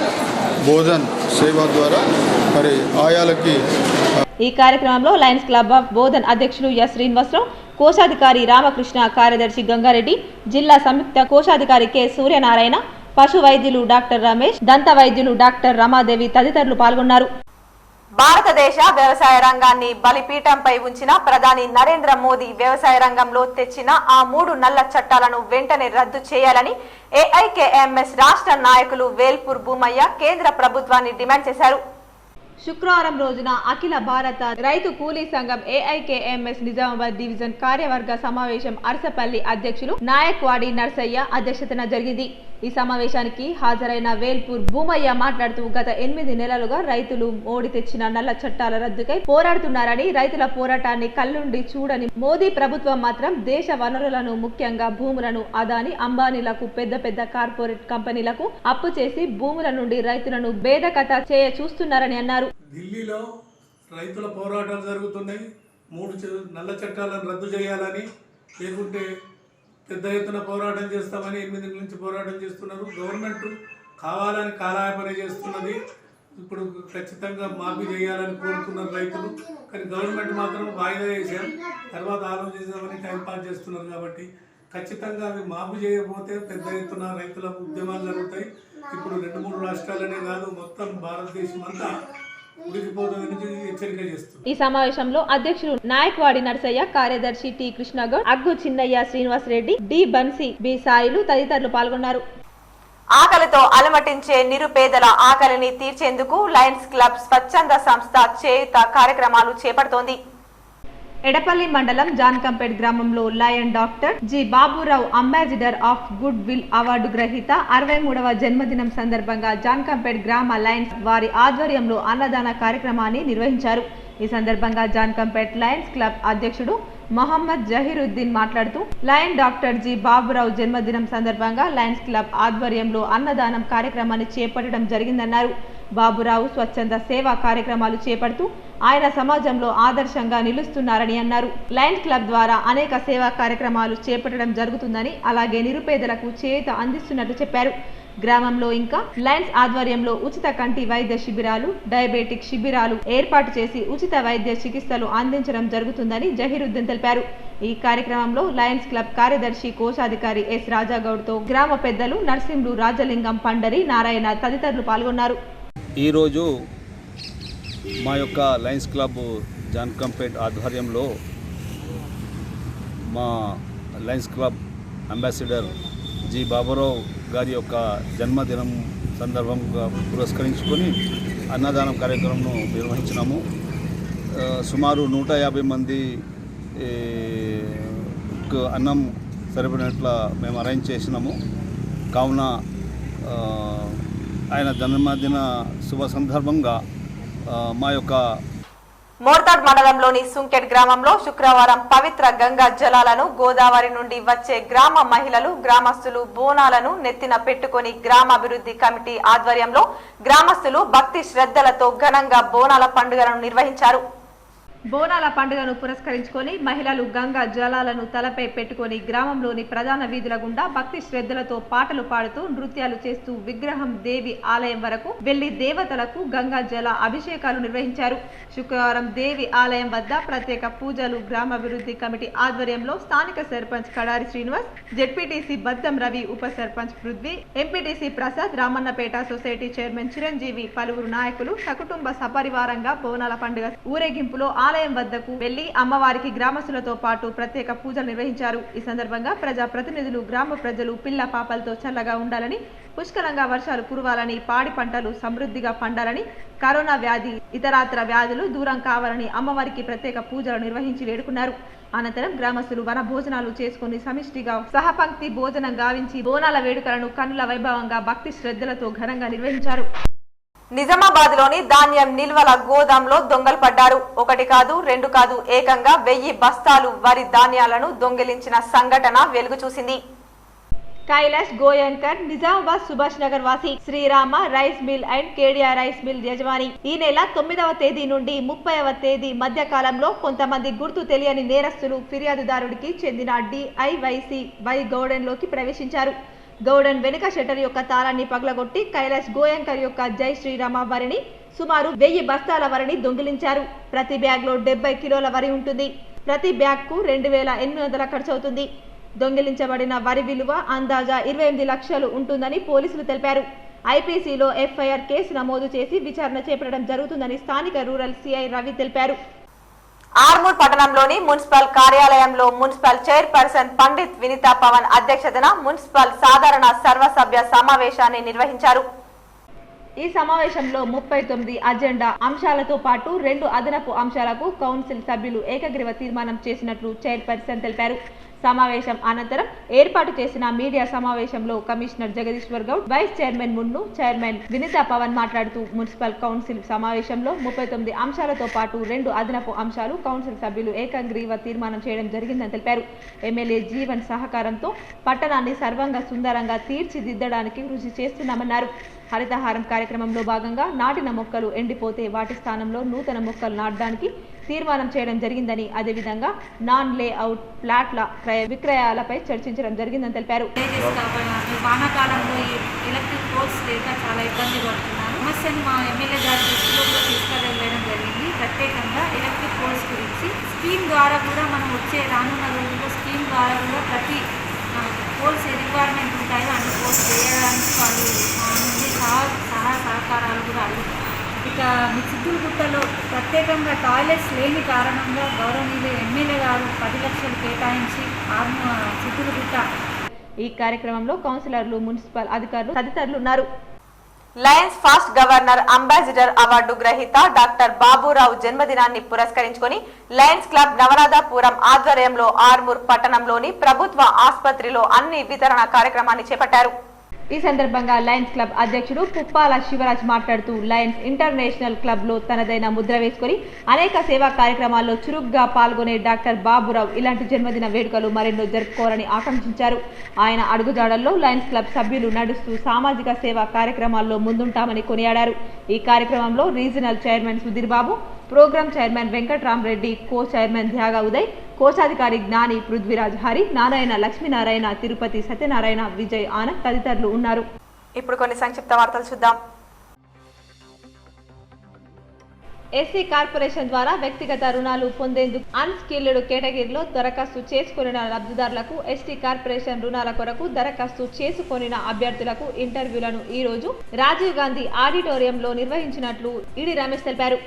బోధన్ సేవ ద్వారా మరి ఆయాలకి ఈ కార్యక్రమంలో లయన్స్ క్లబ్ ఆఫ్ బోధన్ అధ్యక్షులు ఎస్ శ్రీనివాసరావు, కోశాధికారి రామకృష్ణ, కార్యదర్శి గంగారెడ్డి, జిల్లా సంయుక్త కోశాధికారి కె సూర్యనారాయణ, పశు వైద్యులు డాక్టర్ రమేష్, దంత వైద్యులు డాక్టర్ రమాదేవి తదితరులు పాల్గొన్నారు. భారతదేశ వ్యవసాయ రంగాన్ని బలిపీఠంపై ఉంచిన ప్రధాని నరేంద్ర మోదీ వ్యవసాయ రంగంలో తెచ్చిన ఆ 3 నల్ల చట్టాలను వెంటనే రద్దు చేయాలని ఏఐకేఎంఎస్ రాష్ట్ర నాయకులు వేల్పూర్ భూమయ్య కేంద్ర ప్రభుత్వాన్ని డిమాండ్ చేశారు. శుక్రవారం రోజున అఖిల భారత రైతు కూలీ సంఘం ఏఐకేఎంఎస్ నిజామాబాద్ డివిజన్ కార్యవర్గ సమావేశం అరసపల్లి అధ్యక్షులు నాయక్వాడి నర్సయ్య అధ్యక్షతన జరిగింది. ఈ సమావేశానికి హాజరైన వేల్పూర్ భూమయ్య మాట్లాడుతూ గత 8 నెలలుగా రైతులు మోడీ తెచ్చిన నల్ల చట్టాల రద్దుకై పోరాడుతున్నారని, రైతుల పోరాటాన్ని కళ్ళుండి చూడని మోదీ ప్రభుత్వం మాత్రం దేశ వనరులను ముఖ్యంగా భూములను అదాని అంబానీలకు పెద్ద కార్పొరేట్ కంపెనీలకు అప్పు చేసి భూముల నుండి రైతులను బేదకత చేయ చూస్తున్నారని అన్నారు. ఢిల్లీలో రైతుల పోరాటాలు జరుగుతున్నాయి. 3 నల్ల చట్టాలను రద్దు చేయాలని, లేకుంటే పెద్ద ఎత్తున పోరాటం చేస్తామని 8 నెలల నుంచి పోరాటం చేస్తున్నారు. గవర్నమెంట్ కావాలని కాలయాపన చేస్తున్నది. ఇప్పుడు ఖచ్చితంగా మాఫీ చేయాలని కోరుతున్నారు రైతులు. కానీ గవర్నమెంట్ మాత్రం వాయిదా వేసారు, తర్వాత ఆలోచిస్తామని టైంపాస్ చేస్తున్నారు. కాబట్టి ఖచ్చితంగా అవి మాఫీ చేయకపోతే పెద్ద ఎత్తున రైతుల ఉద్యమాలు జరుగుతాయి. ఇప్పుడు 2-3 రాష్ట్రాలనే కాదు, మొత్తం భారతదేశం అంతా ఈ సమావేశంలో అధ్యక్షులు నాయక్వాడి నర్సయ్య, కార్యదర్శి టి కృష్ణగౌడ్, అగ్గు చిన్నయ్య, శ్రీనివాస్ రెడ్డి, డి బన్సీ, బి సాయిలు తదితరులు పాల్గొన్నారు. ఆకలితో అలమటించే నిరుపేదల ఆకలిని తీర్చేందుకు లయన్స్ క్లబ్ స్వచ్ఛంద సంస్థ చేయుత కార్యక్రమాలు చేపడుతోంది. ఎడపల్లి మండలం జాన్కంపేట్ గ్రామంలో lion doctor G Baburao ambassador of good will award గ్రహీత 63వ జన్మదినం సందర్భంగా జాన్కంపేట్ గ్రామ లయన్స్ వారి ఆధ్వర్యంలో అన్నదాన కార్యక్రమాన్ని నిర్వహించారు. ఈ సందర్భంగా జాన్కంపేట్ లయన్స్ క్లబ్ అధ్యక్షుడు మహమ్మద్ జహీరుద్దీన్ మాట్లాడుతూ లయన్ డాక్టర్ జి బాబురావు జన్మదినం సందర్భంగా లయన్స్ క్లబ్ ఆధ్వర్యంలో అన్నదానం కార్యక్రమాన్ని చేపట్టడం జరిగిందన్నారు. బాబురావు స్వచ్ఛంద సేవా కార్యక్రమాలు చేపడుతూ ఆయన సమాజంలో ఆదర్శంగా నిలుస్తున్నారని అన్నారు. లయన్స్ క్లబ్ ద్వారా అనేక సేవా కార్యక్రమాలు చేపట్టడం జరుగుతుందని, అలాగే నిరుపేదలకు చేయూత అందిస్తున్నట్లు చెప్పారు. గ్రామంలో ఇంకా లయన్స్ ఆధ్వర్యంలో ఉచిత కంటి వైద్య శిబిరాలు, డయాబెటిక్ శిబిరాలు ఏర్పాటు చేసి ఉచిత వైద్య చికిత్సలు అందించడం జరుగుతుందని జహీరుద్దీన్ తెలిపారు. ఈ కార్యక్రమంలో లయన్స్ క్లబ్ కార్యదర్శి కోశాధికారి ఎస్ రాజాగౌడ్తో గ్రామ పెద్దలు నర్సింహులు, రాజలింగం, పండరి, నారాయణ తదితరులు పాల్గొన్నారు. ఈరోజు మా యొక్క లయన్స్ క్లబ్ జాన్కంపేట్ ఆధ్వర్యంలో మా Lions club ambassador G Baburao గారి యొక్క జన్మదినం సందర్భంగా పురస్కరించుకొని అన్నదానం కార్యక్రమంను నిర్వహించినాము. సుమారు 150 మంది అన్నం సరిపడినట్ల మేము అరేంజ్ చేసినాము. కావున ఆయన జన్మదిన శుభ సందర్భంగా మా యొక్క మోర్తాడ్ మండలంలోని సుంకెట్ గ్రామంలో శుక్రవారం పవిత్ర గంగా జలాలను గోదావరి నుండి వచ్చే గ్రామ మహిళలు, గ్రామస్తులు బోనాలను నెత్తిన పెట్టుకుని గ్రామాభివృద్ధి కమిటీ ఆధ్వర్యంలో గ్రామస్తులు భక్తి శ్రద్ధలతో ఘనంగా బోనాల పండుగలను నిర్వహించారు. బోనాల పండుగను పురస్కరించుకొని మహిళలు గంగా జలాలను తలపై పెట్టుకొని గ్రామంలోని ప్రధాన వీధుల గుండా భక్తి శ్రద్ధలతో పాటలు పాడుతూ నృత్యాలు చేస్తూ విగ్రహం దేవి ఆలయం వరకు వెళ్లి దేవతలకు గంగా జల అభిషేకాలు నిర్వహించారు. శుక్రవారం దేవి ఆలయం వద్ద ప్రత్యేక పూజలు గ్రామాభివృద్ధి కమిటీ ఆధ్వర్యంలో స్థానిక సర్పంచ్ కడారి శ్రీనివాస్, జెడ్పీటీసీ బద్దం రవి, ఉప sarpanch Prithvi, MPTC Prasad, Ramannapeta society chairman Chiranjeevi, పలువురు నాయకులు సకుటుంబ సపరివారంగా బోనాల పండుగ ఊరేగింపులో ఆలయం వద్దకు వెళ్లి అమ్మవారికి గ్రామస్తులతో పాటు ప్రత్యేక పూజలు నిర్వహించారు. ఈ సందర్భంగా ప్రజా ప్రతినిధులు గ్రామ ప్రజలు పిల్ల పాపలతో చల్లగా ఉండాలని, పుష్కలంగా వర్షాలు కురవాలని, పాడి పంటలు సమృద్ధిగా పండాలని, కరోనా వ్యాధి ఇతరాత్ర వ్యాధులు దూరం కావాలని అమ్మవారికి ప్రత్యేక పూజలు నిర్వహించి వేడుకున్నారు. అనంతరం గ్రామస్తులు వన భోజనాలు చేసుకుని సమిష్టిగా సహపంక్తి భోజనం గావించి బోనాల వేడుకలను కన్నుల వైభవంగా భక్తి శ్రద్ధలతో ఘనంగా నిర్వహించారు. నిజామాబాద్ లోని ధాన్యం నిల్వల గోదాంలో దొంగలు పడ్డారు. ఒకటి కాదు, రెండు కాదు, ఏకంగా 1000 బస్తాలు వరి ధాన్యాలను దొంగిలించిన సంఘటన వెలుగు చూసింది. కైలాష్ గోయంకర్ నిజామాబాద్ సుభాష్ నగర్ వాసి, Srirama rice mill and KDR rice mill యజమాని. ఈ నెల 9వ తేదీ నుండి 30వ తేదీ మధ్య కాలంలో కొంతమంది గుర్తు తెలియని నేరస్తులు ఫిర్యాదుదారుడికి చెందిన DIYC వై గౌడెన్ లోకి ప్రవేశించారు. గౌడెన్ వెనుక షట్టర్ యొక్క తాళాన్ని పగలగొట్టి కైలాష్ గోయంకర్ యొక్క జై శ్రీరామ వరిని సుమారు 1000 బస్తాల వరిని దొంగిలించారు. ప్రతి బ్యాగ్ లో 70 కిలోల వరి ఉంటుంది. ప్రతి బ్యాగ్ కు 2800 ఖర్చు అవుతుంది. దొంగిలించబడిన వరి విలువ అందాజా 28 లక్షలు ఉంటుందని పోలీసులు తెలిపారు. ఐపీసీలో FIR కేసు నమోదు చేసి విచారణ చేపట్టడం జరుగుతుందని స్థానిక రూరల్ CI రవి తెలిపారు. ఆర్మూర్ పట్టణంలోని మున్సిపల్ కార్యాలయంలో మున్సిపల్ చైర్పర్సన్ పండిత్ వినితా పవన్ అధ్యక్షతన మున్సిపల్ సాధారణ సర్వసభ్య సమావేశాన్ని నిర్వహించారు. ఈ సమావేశంలో 39 అజెండా అంశాలతో పాటు 2 అదనపు అంశాలకు కౌన్సిల్ సభ్యులు ఏకగ్రీవ తీర్మానం చేసినట్లు చైర్పర్సన్ తెలిపారు. సమావేశం అనంతరం ఏర్పాటు చేసిన మీడియా సమావేశంలో commissioner Jagadishwar Goud, vice chairman Munnu, chairman Vinitha Pavan మాట్లాడుతూ మున్సిపల్ కౌన్సిల్ సమావేశంలో 39 అంశాలతో పాటు 2 అదనపు అంశాలు కౌన్సిల్ సభ్యులు ఏకగ్రీవ తీర్మానం చేయడం జరిగిందని తెలిపారు. ఎమ్మెల్యే జీవన్ సహకారంతో పట్టణాన్ని సర్వంగా సుందరంగా తీర్చిదిద్దడానికి కృషి చేస్తున్నామన్నారు. హరితహారం కార్యక్రమంలో భాగంగా నాటిన మొక్కలు ఎండిపోతే వాటి స్థానంలో నూతన మొక్కలు నాటడానికి తీర్మానం చేయడం జరిగిందని, అదేవిధంగా నాన్ లేఅవుట్ ప్లాట్ల క్రయ విక్రయాలపై చర్చించడం జరిగిందని తెలిపారు. వానాకాలంలో ఈ ఎలక్ట్రిక్ పోల్స్ లేక చాలా ఇబ్బంది పడుతున్నారు. సమస్యను మా ఎమ్మెల్యే గారి దృష్టిలో కూడా తీసుకెళ్ళడం జరిగింది. ప్రత్యేకంగా ఎలక్ట్రిక్ పోల్స్ గురించి స్కీమ్ ద్వారా కూడా మనం రానున్న రోజుల్లో స్కీమ్ ద్వారా కూడా ప్రతి పోల్స్ రిక్వైర్మెంట్ ఉంటాయో అన్ని పోల్స్ చేయడానికి వాళ్ళు మా నుండి సహకారాలు కూడా అడుగుతారు. ఇక మీ చిత్తూరుగుట్టలో ప్రత్యేకంగా టాయిలెట్స్ లేని కారణంగా గౌరవనీయులు ఎమ్మెల్యే గారు 10 లక్షలు కేటాయించి చిత్తూరుగుట్ట. ఈ కార్యక్రమంలో కౌన్సిలర్లు, మున్సిపల్ అధికారులు తదితరులు ఉన్నారు. Lions fast governor ambassador award గ్రహీత డాక్టర్ బాబురావు జన్మదినాన్ని పురస్కరించుకొని లయన్స్ క్లబ్ నవరాధాపురం ఆధ్వర్యంలో ఆర్మూర్ పట్టణంలోని ప్రభుత్వ ఆసుపత్రిలో అన్ని వితరణ కార్యక్రమాన్ని చేపట్టారు. ఈ సందర్భంగా లయన్స్ క్లబ్ అధ్యక్షుడు పుప్పాల శివరాజ్ మాట్లాడుతూ లయన్స్ ఇంటర్నేషనల్ క్లబ్ లో తనదైన ముద్ర వేసుకుని అనేక సేవా కార్యక్రమాల్లో చురుగ్గా పాల్గొనే డాక్టర్ బాబురావు ఇలాంటి జన్మదిన వేడుకలు మరెన్నో జరుపుకోవాలని ఆకాంక్షించారు. ఆయన అడుగుజాడల్లో లయన్స్ క్లబ్ సభ్యులు నడుస్తూ సామాజిక సేవా కార్యక్రమాల్లో ముందుంటామని కొనియాడారు. ఈ కార్యక్రమంలో regional chairman Sudhir Babu, programme chairman Venkatramareddy, co chairman Dhyaga Uday, కోశాధికారి జ్ఞాని పృథ్వీరాజ్ హరి, నారాయణ లక్ష్మీనారాయణ, తిరుపతి సత్యనారాయణ, విజయ్ ఆనంద్ తదితరులు ఉన్నారు. ఇప్పుడు కొన్ని సంక్షిప్త వార్తలు చూద్దాం. ఎస్సీ కార్పొరేషన్ ద్వారా వ్యక్తిగత రుణాలు పొందేందుకు అన్స్కిల్డ్ కేటగిరీలో దరఖాస్తు చేసుకొనిన లబ్ధిదారులకు, ఎస్టీ కార్పొరేషన్ రుణాల కొరకు దరఖాస్తు చేసుకొనిన అభ్యర్థులకు ఇంటర్వ్యూలను ఈ రోజు రాజీవ్ గాంధీ ఆడిటోరియంలో నిర్వహించినట్లు ఈడి రమేష్ తెలిపారు.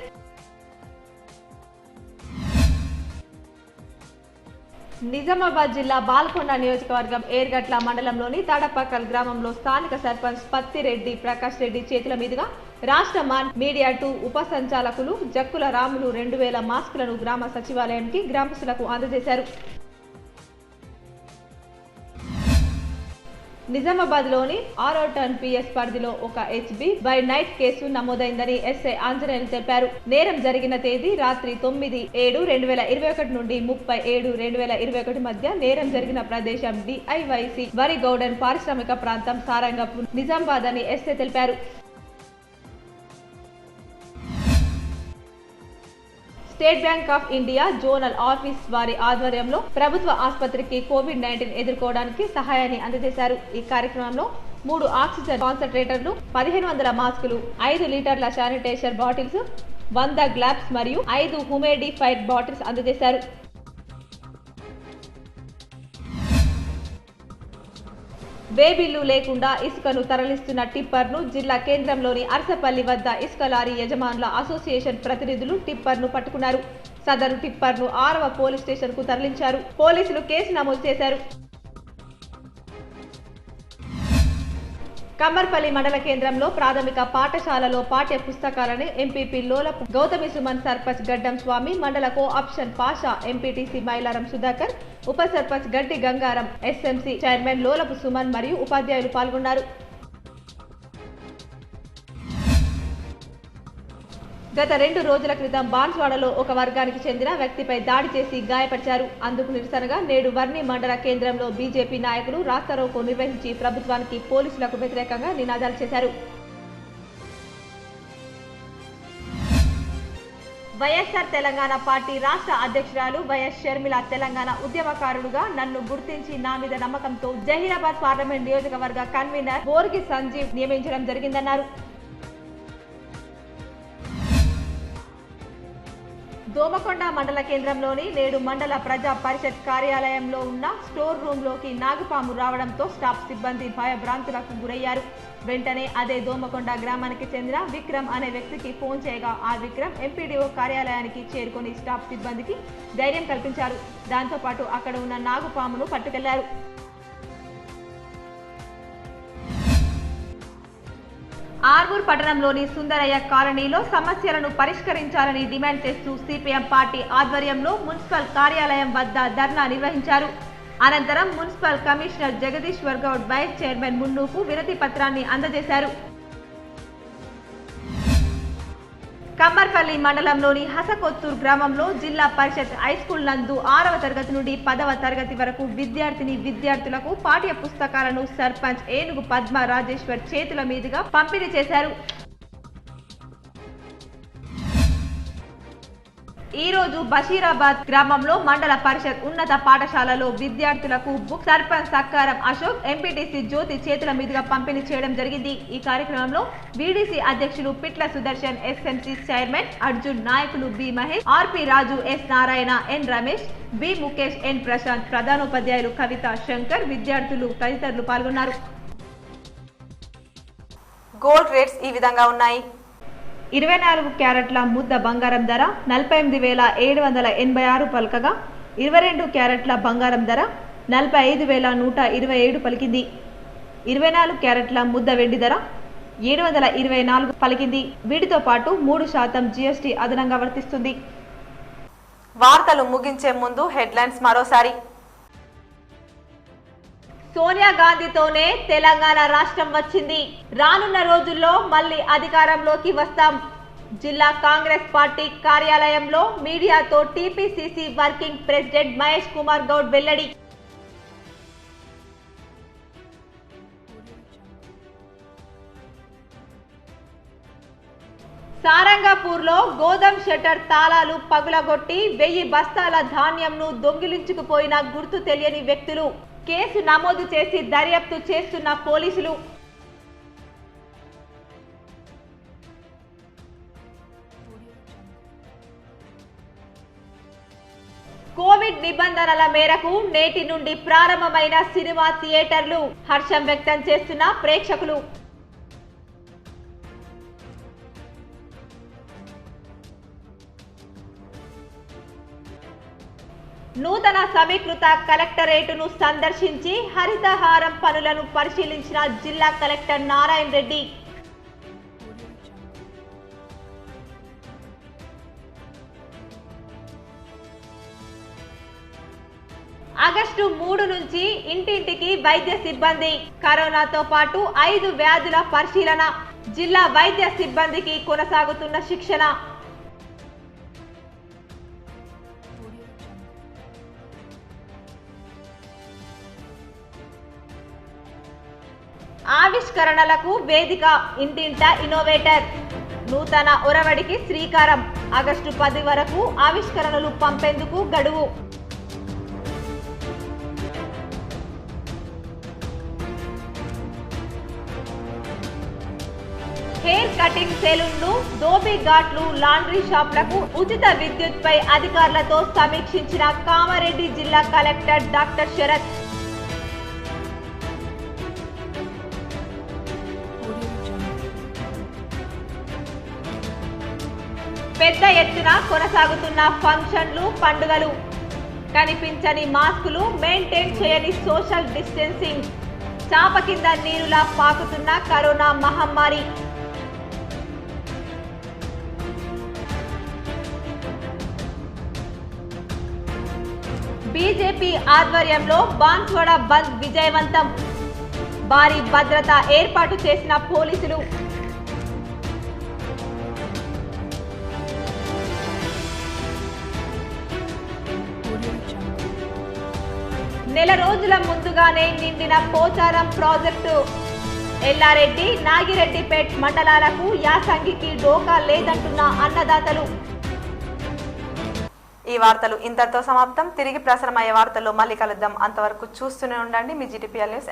నిజామాబాద్ జిల్లా బాల్కొండ నియోజకవర్గం ఏర్గట్ల మండలంలోని తాడపక్కల్ గ్రామంలో స్థానిక సర్పంచ్ పత్తిరెడ్డి ప్రకాష్ రెడ్డి చేతుల మీదుగా రాష్ట్ర మీడియా 2 ఉప సంచాలకులు జక్కుల రాములు 2000 మాస్కులను గ్రామ సచివాలయానికి గ్రామస్తులకు అందజేశారు. నిజామాబాద్ లోని 6వ టర్న్ PS పరిధిలో ఒక HB బై నైట్ కేసు నమోదైందని ఎస్ఐ ఆంజనేయులు తెలిపారు. నేరం జరిగిన తేదీ రాత్రి 9/7/2021 నుండి 30/7/2021 మధ్య నేరం జరిగిన ప్రదేశం DIYC వరి గౌడెన్ పారిశ్రామిక ప్రాంతం సారంగపూర్ నిజామాబాద్ అని ఎస్ఐ తెలిపారు. State bank of India zonal office వారి ఆధ్వర్యంలో ప్రభుత్వ ఆసుపత్రికి కోవిడ్-19 ఎదుర్కోవడానికి సహాయాన్ని అందజేశారు. ఈ కార్యక్రమంలో 3 ఆక్సిజన్ కాన్సంట్రేటర్లు, 1500 మాస్కులు, 5 లీటర్ల శానిటైజర్ బాటిల్స్, 100 గ్లాబ్స్ మరియు 5 హ్యూమిడిఫైడ్ బాటిల్స్ అందజేశారు. వేబిల్లు లేకుండా ఇసుకను తరలిస్తున్న టిప్పర్ను జిల్లా కేంద్రంలోని అరసపల్లి వద్ద ఇసుక లారీ యజమానుల అసోసియేషన్ ప్రతినిధులు టిప్పర్ను పట్టుకున్నారు. సదరు టిప్పర్ను 6వ పోలీస్ స్టేషన్ కు తరలించారు. పోలీసులు కేసు నమోదు చేశారు. కమ్మర్పల్లి మండల కేంద్రంలో ప్రాథమిక పాఠశాలలో పాఠ్య పుస్తకాలను ఎంపీపీ లోలపు గౌతమి సుమన్, సర్పంచ్ గడ్డం స్వామి, మండల కోఆప్షన్ పాషా, ఎంపీటీసీ మైలారం సుధాకర్, ఉప సర్పంచ్ గడ్డి గంగారం, ఎస్ఎంసీ చైర్మన్ లోలపు సుమన్ మరియు ఉపాధ్యాయులు పాల్గొన్నారు. గత 2 రోజుల క్రితం బాన్స్వాడలో ఒక వర్గానికి చెందిన వ్యక్తిపై దాడి చేసి గాయపరిచారు. అందుకు నిరసనగా నేడు వర్ణి మండల కేంద్రంలో బీజేపీ నాయకులు రాస్తారోకో నిర్వహించి ప్రభుత్వానికి, పోలీసులకు వ్యతిరేకంగా నినాదాలు చేశారు. వైఎస్ఆర్ తెలంగాణ పార్టీ రాష్ట్ర అధ్యక్షురాలు వైఎస్ షర్మిల తెలంగాణ ఉద్యమకారుడుగా నన్ను గుర్తించి నా మీద నమ్మకంతో జహీరాబాద్ పార్లమెంట్ నియోజకవర్గ కన్వీనర్ బోర్గి సంజీవ్ నియమించడం జరిగిందన్నారు. దోమకొండ మండల కేంద్రంలోని నేడు మండల ప్రజా పరిషత్ కార్యాలయంలో ఉన్న స్టోర్ రూమ్ లోకి నాగుపాము రావడంతో స్టాఫ్ సిబ్బంది భయభ్రాంతులకు గురయ్యారు. వెంటనే అదే దోమకొండ గ్రామానికి చెందిన విక్రమ్ అనే వ్యక్తికి ఫోన్ చేయగా ఆ విక్రమ్ ఎంపీడీఓ కార్యాలయానికి చేరుకొని స్టాఫ్ సిబ్బందికి ధైర్యం కల్పించారు. దాంతో పాటు అక్కడ ఉన్న నాగుపామును పట్టుకెళ్లారు. ఆర్మూర్ పట్టణంలోని సుందరయ్య కాలనీలో సమస్యలను పరిష్కరించాలని డిమాండ్ చేస్తూ సిపిఎం పార్టీ ఆధ్వర్యంలో మున్సిపల్ కార్యాలయం వద్ద ధర్నా నిర్వహించారు. అనంతరం municipal commissioner Jagadishwar Goud, vice chairman మున్నుకు వినతి పత్రాన్ని అందజేశారు. కమ్మర్పల్లి మండలంలోని హసకొత్తూర్ గ్రామంలో జిల్లా పరిషత్ హైస్కూల్ నందు 6వ తరగతి నుండి 10వ తరగతి వరకు విద్యార్థులకు పాఠ్య పుస్తకాలను సర్పంచ్ ఏనుగు పద్మ రాజేశ్వర్ చేతుల మీదుగా పంపిణీ చేశారు. ఈ రోజు బషీరాబాద్ గ్రామంలో మండల పరిషత్ ఉన్నత పాఠశాలలో విద్యార్థులకు బుక్ సర్పంచ్ సక్కారం అశోక్, ఎంపీటీసీ జ్యోతి చేతుల మీదుగా పంపిణీ చేయడం జరిగింది. ఈ కార్యక్రమంలో వీడీసీ అధ్యక్షులు పిట్ల సుదర్శన్, ఎస్ఎంసీ చైర్మన్ అర్జున్, నాయకులు బి మహేష్, ఆర్పి రాజు, ఎస్ నారాయణ, ఎన్ రమేష్, బి ముఖేష్, ఎన్ ప్రశాంత్, ప్రధానోపాధ్యాయులు కవిత, శంకర్, విద్యార్థులు తదితరులు పాల్గొన్నారు. గోల్డ్ రేట్స్ ఈ విధంగా ఉన్నాయి. 24 క్యారెట్ల ముద్ద బంగారం ధర 48,786 పలకగా 22 క్యారెట్ల బంగారం ధర 45,127 పలికింది. 24 క్యారెట్ల ముద్ద వెండి ధర 724 పలికింది. వీటితో పాటు 3% జీఎస్టీ అదనంగా వర్తిస్తుంది. వార్తలు ముగించే ముందు హెడ్లైన్స్ మరోసారి. సోనియా గాంధీతోనే తెలంగాణ రాష్ట్రం వచ్చింది. రానున్న రోజుల్లో మళ్ళీ అధికారంలోకి వస్తాం. జిల్లా కాంగ్రెస్ పార్టీ కార్యాలయంలో మీడియాతో TPCC working president Mahesh Kumar Goud వెల్లడి. సారంగపూర్లో గోదాం షట్టర్ తాళాలు పగులగొట్టి 1000 బస్తాల ధాన్యంను దొంగిలించుకుపోయిన గుర్తు తెలియని వ్యక్తులు. కేసు నమోదు చేసి దర్యాప్తు చేస్తున్న పోలీసులు. కోవిడ్ నిబంధనల మేరకు నేటి నుండి ప్రారంభమైన సినిమా థియేటర్లు. హర్షం వ్యక్తం చేస్తున్న ప్రేక్షకులు. నూతన సమీకృత కలెక్టరేటును సందర్శించి హరితహారం పనులను పరిశీలించిన జిల్లా కలెక్టర్ నారాయణ రెడ్డి. ఆగస్టు 3 నుంచి ఇంటింటికి వైద్య సిబ్బంది. కరోనాతో పాటు 5 వ్యాధుల పరిశీలన. జిల్లా వైద్య సిబ్బందికి కొనసాగుతున్న శిక్షణ. ఆవిష్కరణలకు వేదిక ఇంటింటా ఇన్నోవేటర్. నూతన ఒరవడికి శ్రీకారం. ఆగస్టు 10 వరకు ఆవిష్కరణలు పంపేందుకు గడువు. హెయిర్ కటింగ్ సెలూన్లు, ధోబీ ఘాట్లు, లాండ్రీ షాప్లకు ఉచిత విద్యుత్పై అధికారులతో సమీక్షించిన కామారెడ్డి జిల్లా కలెక్టర్ డాక్టర్ శరత్. పెద్ద ఎత్తున కొనసాగుతున్న ఫంక్షన్లు, పండుగలు, కనిపించని మాస్కులు, మెయింటైన్ చేయని సోషల్ డిస్టెన్సింగ్, చాప కింద నీరులా పాకుతున్న కరోనా మహమ్మారి. బీజేపీ ఆధ్వర్యంలో బాన్స్వాడ బంద్ విజయవంతం. భారీ భద్రత ఏర్పాటు చేసిన పోలీసులు. నెల రోజుల ముందుగానే నిండిన పోచారం ప్రాజెక్టు. ఎల్లారెడ్డి, నాగిరెడ్డిపేట్ మండలాలకు యాసంగికి డోకా లేదంటున్న అన్నదాతలు. ఈ వార్తలు ఇంతటితో సమాప్తం. తిరిగి ప్రసారమయ్యే వార్తల్లో మళ్ళీ కలుద్దాం. అంతవరకు చూస్తూనే ఉండండి మీ GTPL న్యూస్.